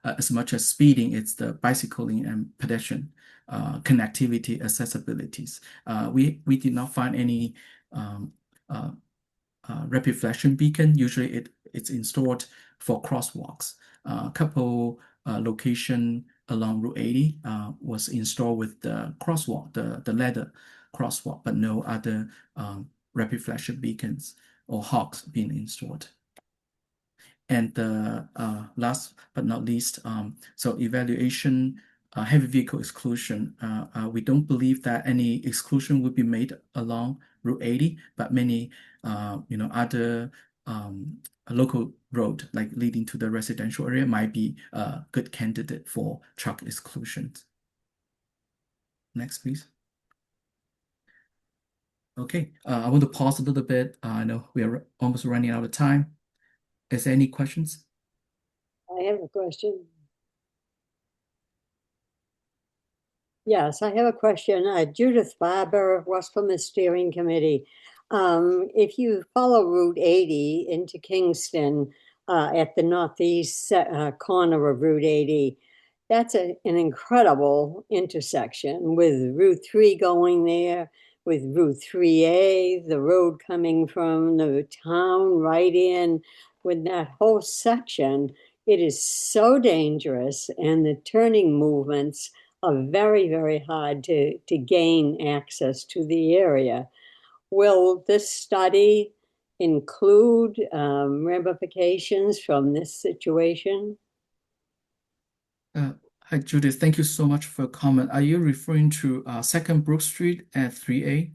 [SPEAKER 1] as much as speeding, it's the bicycling and pedestrian connectivity accessibilities. We did not find any rapid flashing beacon. Usually it's installed for crosswalks. A couple location along Route 80 was installed with the crosswalk, the ladder crosswalk, but no other rapid flashing beacons or hogs being installed. And last but not least, so evaluation, heavy vehicle exclusion. We don't believe that any exclusion would be made along Route 80, but many, other local road, like leading to the residential area, might be a good candidate for truck exclusions. Next, please. Okay, I want to pause a little bit. I know we are almost running out of time. Is there any questions?
[SPEAKER 15] I have a question. Yes, I have a question. Judith Barber, West Plymouth Steering Committee. If you follow Route 80 into Kingston at the northeast corner of Route 80, that's an incredible intersection with Route 3 going there, with Route 3A, the road coming from the town right in, with that whole section. It is so dangerous, and the turning movements are very, very hard to gain access to the area. Will this study include ramifications from this situation?
[SPEAKER 1] Hi, Judith. Thank you so much for your comment. Are you referring to Second Brook Street at 3A?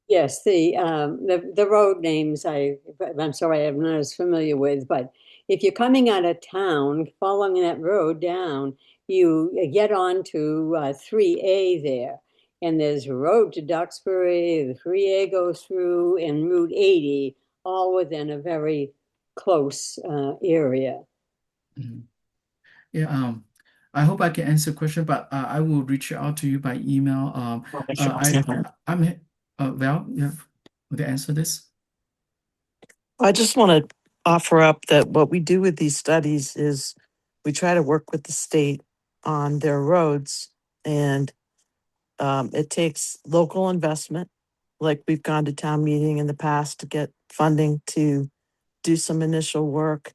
[SPEAKER 15] Yes, the road names I'm sorry, I'm not as familiar with, but if you're coming out of town, following that road down, you get on to 3A there. And there's a road to Duxbury, the 3A goes through, and Route 80, all within a very close area.
[SPEAKER 1] Mhm. Yeah, I hope I can answer the question, but I will reach out to you by email. I'm Val, you have to answer this?
[SPEAKER 2] I just want to offer up that what we do with these studies is we try to work with the state on their roads, and it takes local investment. Like we've gone to town meeting in the past to get funding to do some initial work,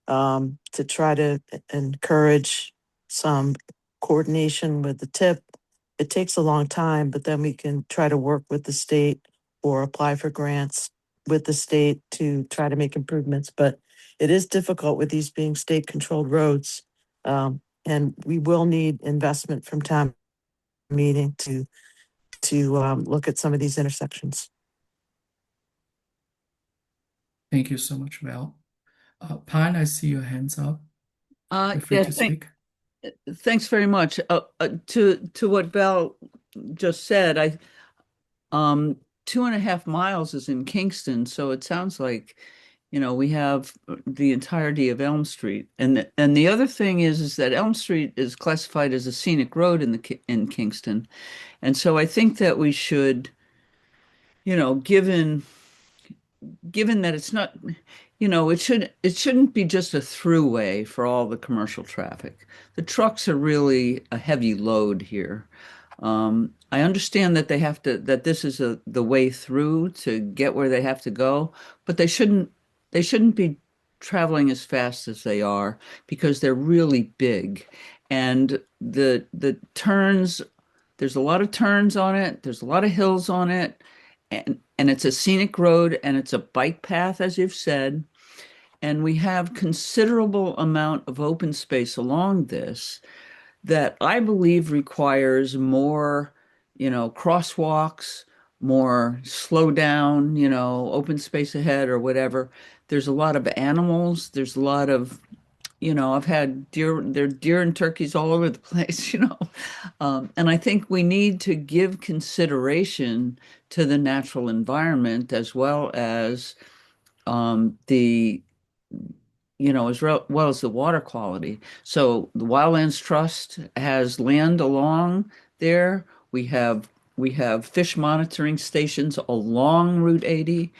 [SPEAKER 2] to try to encourage some coordination with the tip. It takes a long time, but then we can try to work with the state or apply for grants with the state to try to make improvements. But it is difficult with these being state controlled roads. And we will need investment from town meeting to look at some of these intersections.
[SPEAKER 1] Thank you so much, Val. Pine, I see your hands up. Feel free
[SPEAKER 17] Yeah,
[SPEAKER 1] to speak.
[SPEAKER 17] thanks very much. To what Val just said, 2.5 miles is in Kingston, so it sounds like, we have the entirety of Elm Street. And the other thing is that Elm Street is classified as a scenic road in Kingston. And so I think that we should, given that it's not, it shouldn't be just a throughway for all the commercial traffic. The trucks are really a heavy load here. I understand that that this is the way through to get where they have to go, but they shouldn't be traveling as fast as they are because they're really big. And the turns, there's a lot of turns on it, there's a lot of hills on it, and it's a scenic road and it's a bike path, as you've said. And we have considerable amount of open space along this that I believe requires more, crosswalks, more slow down, open space ahead or whatever. There's a lot of animals. There's a lot of, I've had there are deer and turkeys all over the place, And I think we need to give consideration to the natural environment as well as the well as the water quality. So the Wildlands Trust has land along there. We have fish monitoring stations along Route 80.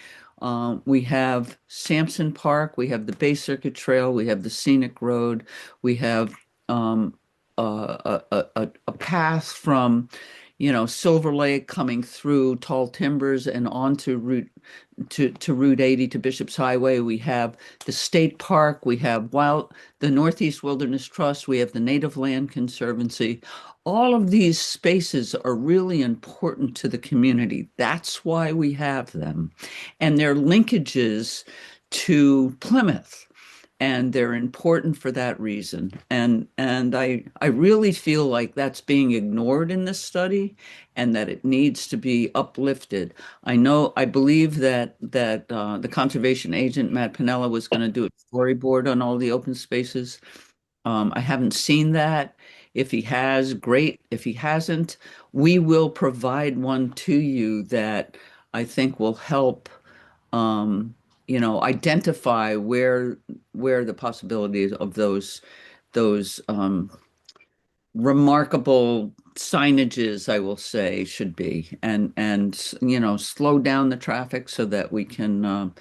[SPEAKER 17] We have Sampson Park. We have the Bay Circuit Trail. We have the Scenic Road. We have a path from, Silver Lake coming through Tall Timbers and onto Route 80 to Bishop's Highway. We have the state park. We have the Northeast Wilderness Trust. We have the Native Land Conservancy. All of these spaces are really important to the community. That's why we have them. And they're linkages to Plymouth. And they're important for that reason. And I really feel like that's being ignored in this study and that it needs to be uplifted. I believe that the conservation agent, Matt Pinella, was going to do a storyboard on all the open spaces. I haven't seen that. If he has, great. If he hasn't, we will provide one to you that I think will help identify where the possibilities of those remarkable signages, I will say, should be, and slow down the traffic so that we can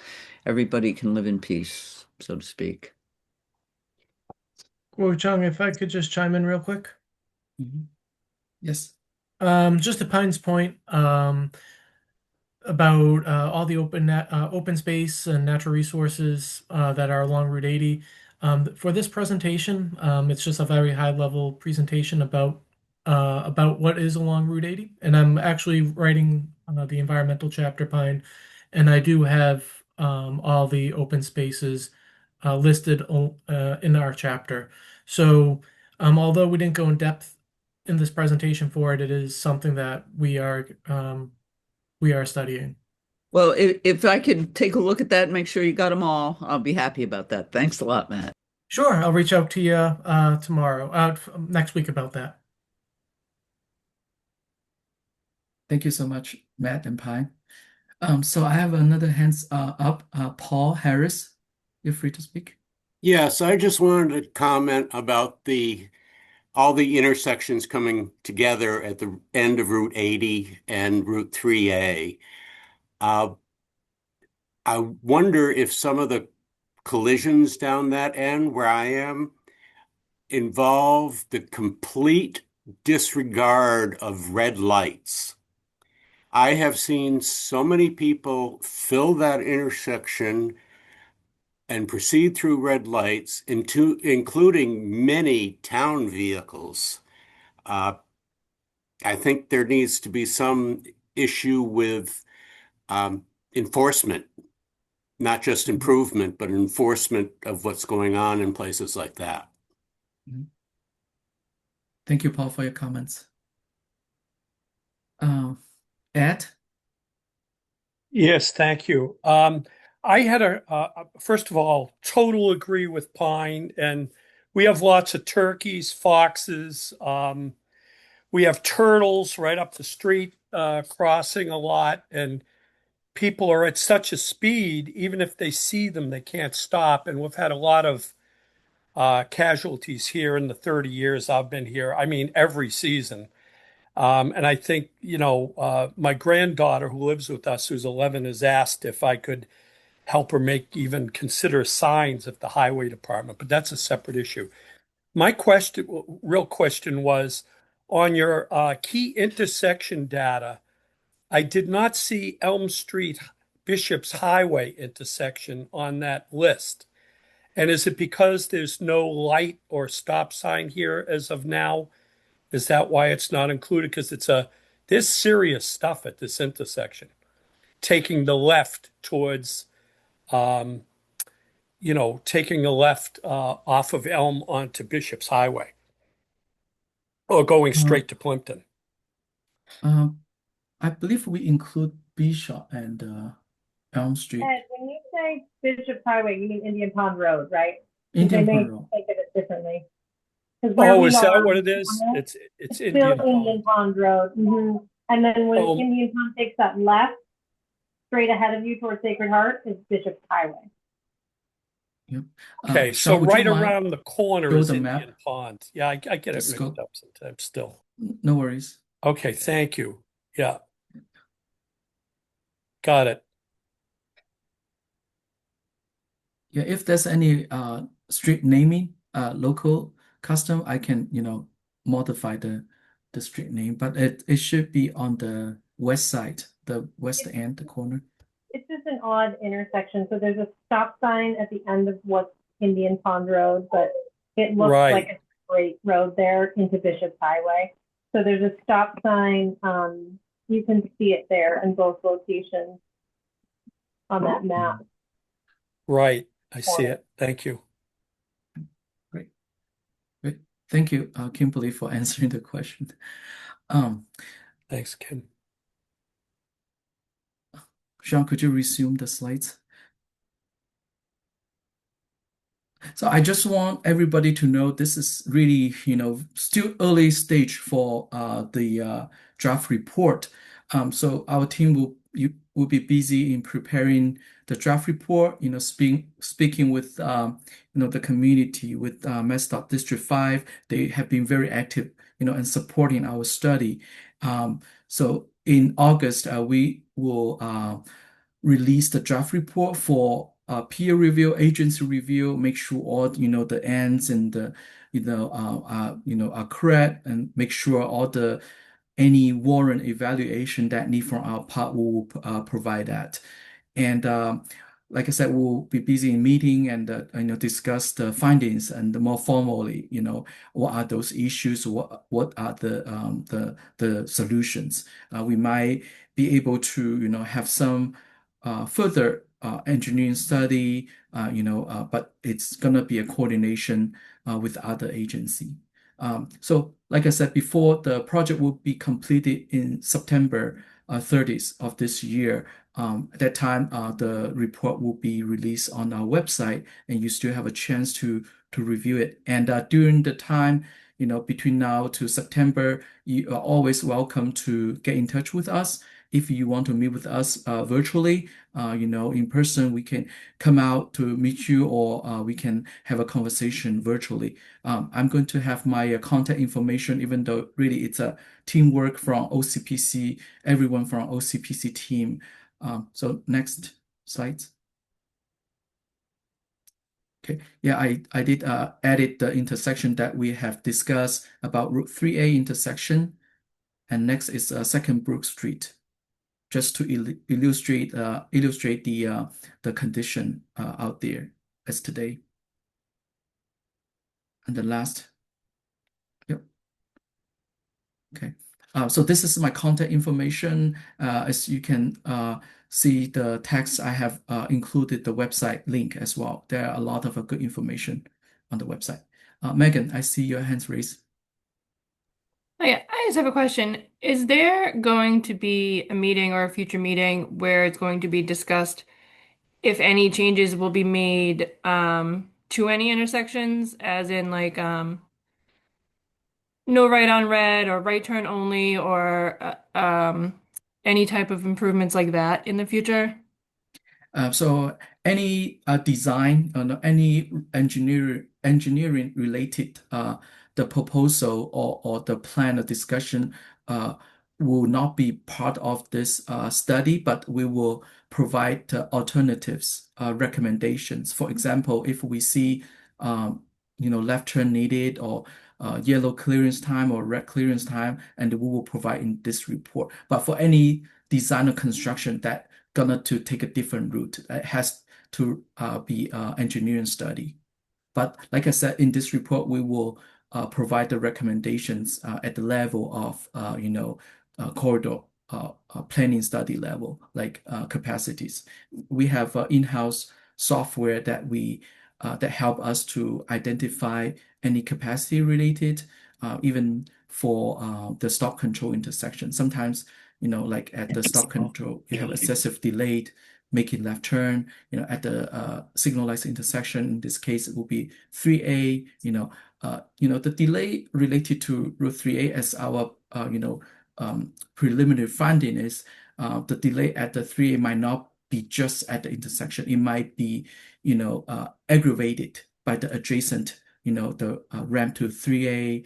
[SPEAKER 17] everybody can live in peace, so to speak.
[SPEAKER 7] Guo Chung, if I could just chime in real quick.
[SPEAKER 1] Yes.
[SPEAKER 7] Just to Pine's point, about all the open space and natural resources that are along Route 80. For this presentation, it's just a very high level presentation about what is along Route 80. And I'm actually writing the environmental chapter, Pine, and I do have all the open spaces listed in our chapter. So Although we didn't go in depth in this presentation for it, it is something that we are studying.
[SPEAKER 17] Well, if I could take a look at that and make sure you got them all, I'll be happy about that. Thanks a lot, Matt.
[SPEAKER 7] Sure, I'll reach out to you tomorrow, next week about that.
[SPEAKER 1] Thank you so much, Matt and Pine. So I have another hands up, Paul Harris. You're free to speak.
[SPEAKER 9] Yes, I just wanted to comment about all the intersections coming together at the end of Route 80 and Route 3A. I wonder if some of the collisions down that end where I am involve the complete disregard of red lights. I have seen so many people fill that intersection and proceed through red lights, including many town vehicles. I think there needs to be some issue with enforcement, not just improvement, but enforcement of what's going on in places like that.
[SPEAKER 1] Thank you, Paul, for your comments. Ed?
[SPEAKER 18] Yes, thank you. I had first of all, total agree with Pine, and we have lots of turkeys, foxes. We have turtles right up the street crossing a lot, and people are at such a speed, even if they see them, they can't stop. And we've had a lot of casualties here in the 30 years I've been here. I mean, every season. And I think, my granddaughter who lives with us, who's 11, has asked if I could help her even consider signs at the highway department, but that's a separate issue. My real question was on your key intersection data. I did not see Elm Street Bishop's Highway intersection on that list. And is it because there's no light or stop sign here as of now? Is that why it's not included? Because there's serious stuff at this intersection. Taking the left towards, taking a left off of Elm onto Bishop's Highway, or going straight to Plimpton.
[SPEAKER 1] I believe we include Bishop and Elm Street.
[SPEAKER 19] Ed, when you say Bishop Highway, you mean Indian Pond Road, right?
[SPEAKER 1] Indian
[SPEAKER 19] they may
[SPEAKER 1] Pond Road.
[SPEAKER 19] think of it differently.
[SPEAKER 18] Oh, is that what it is? It's
[SPEAKER 19] still
[SPEAKER 18] Indian Pond.
[SPEAKER 19] Indian Pond Road. And then when Indian Pond takes that left, straight ahead of you towards Sacred Heart is Bishop's Highway.
[SPEAKER 1] Yep.
[SPEAKER 18] Okay, so right around the corner is Indian Pond. Yeah, I get it mixed up sometimes still.
[SPEAKER 1] No worries.
[SPEAKER 18] Okay, thank you. Yeah. Got it.
[SPEAKER 1] Yeah, if there's any street naming, local custom, I can, modify the street name, but it should be on the west side, the west end, the corner.
[SPEAKER 19] It's just an odd intersection. So there's a stop sign at the end of what's Indian Pond Road, but it looks like a straight road there into Bishop's Highway. So there's a stop sign. You can see it there in both locations on that map.
[SPEAKER 18] Right. I see it. Thank you.
[SPEAKER 1] Great. Thank you, Kimberly, for answering the question.
[SPEAKER 18] Thanks, Kim.
[SPEAKER 1] Sean, could you resume the slides? So I just want everybody to know this is really, still early stage for the draft report. So our team will be busy in preparing the draft report, speaking with, the community, with MassDOT District 5. They have been very active, in supporting our study. So in August, we will release the draft report for peer review, agency review, make sure all, the ends and the, are correct, and make sure all any warrant evaluation that need from our part, we will provide that. And like I said, we'll be busy in meeting and discuss the findings and more formally, what are those issues, what are the solutions. We might be able to, have some further engineering study, but it's gonna be a coordination with other agency. So like I said before, the project will be completed in September 30th of this year. At that time, the report will be released on our website, and you still have a chance to review it. And during the time, between now to September, you are always welcome to get in touch with us. If you want to meet with us virtually, in person, we can come out to meet you, or we can have a conversation virtually. I'm going to have my contact information, even though really it's a teamwork from OCPC, everyone from OCPC team. So next slide. Okay, yeah, I did edit the intersection that we have discussed about Route 3A intersection, and next is Second Brook Street, just to illustrate the condition out there as today. And the last, yep. Okay, so this is my contact information. As you can see the text, I have included the website link as well. There are a lot of good information on the website. Megan, I see your hands raised.
[SPEAKER 12] Oh, yeah, I just have a question. Is there going to be a meeting or a future meeting where it's going to be discussed if any changes will be made to any intersections, as in like no right on red or right turn only, or any type of improvements like that in the future?
[SPEAKER 1] So any design, no, any engineering related the proposal or the plan or discussion will not be part of this study, but we will provide alternatives, recommendations. For example, if we see left turn needed, or yellow clearance time or red clearance time, and we will provide in this report. But for any design or construction that gonna to take a different route, it has to be engineering study. But like I said, in this report, we will provide the recommendations at the level of corridor planning study level, like capacities. We have in-house software that help us to identify any capacity related, even for the stop control intersection. Sometimes, like at the stop control, you have excessive delayed making left turn, at the signalized intersection. In this case, it will be 3A, the delay related to Route 3A, as our, preliminary finding is, the delay at the 3A might not be just at the intersection. It might be, aggravated by the adjacent, the ramp to 3A,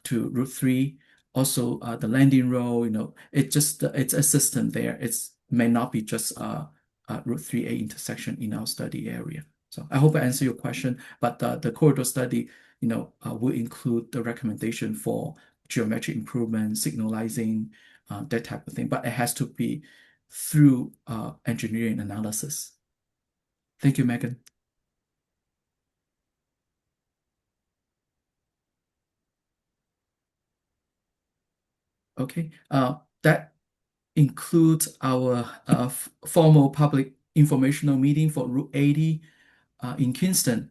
[SPEAKER 1] to Route 3. Also, the landing road, it's a system there. It's may not be just Route 3A intersection in our study area. So I hope I answer your question, but the corridor study, will include the recommendation for geometric improvement, signalizing, that type of thing, but it has to be through engineering analysis. Thank you, Megan. Okay, that includes our formal public informational meeting for Route 80 in Kingston.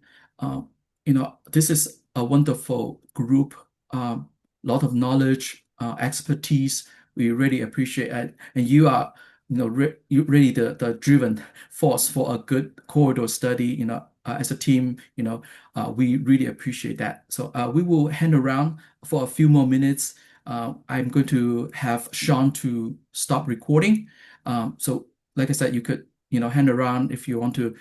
[SPEAKER 1] This is a wonderful group, lot of knowledge, expertise. We really appreciate it, and you are, you really the driven force for a good corridor study. As a team, we really appreciate that. So we will hang around for a few more minutes. I'm going to have Sean to stop recording. So like I said, you could, hang around if you want to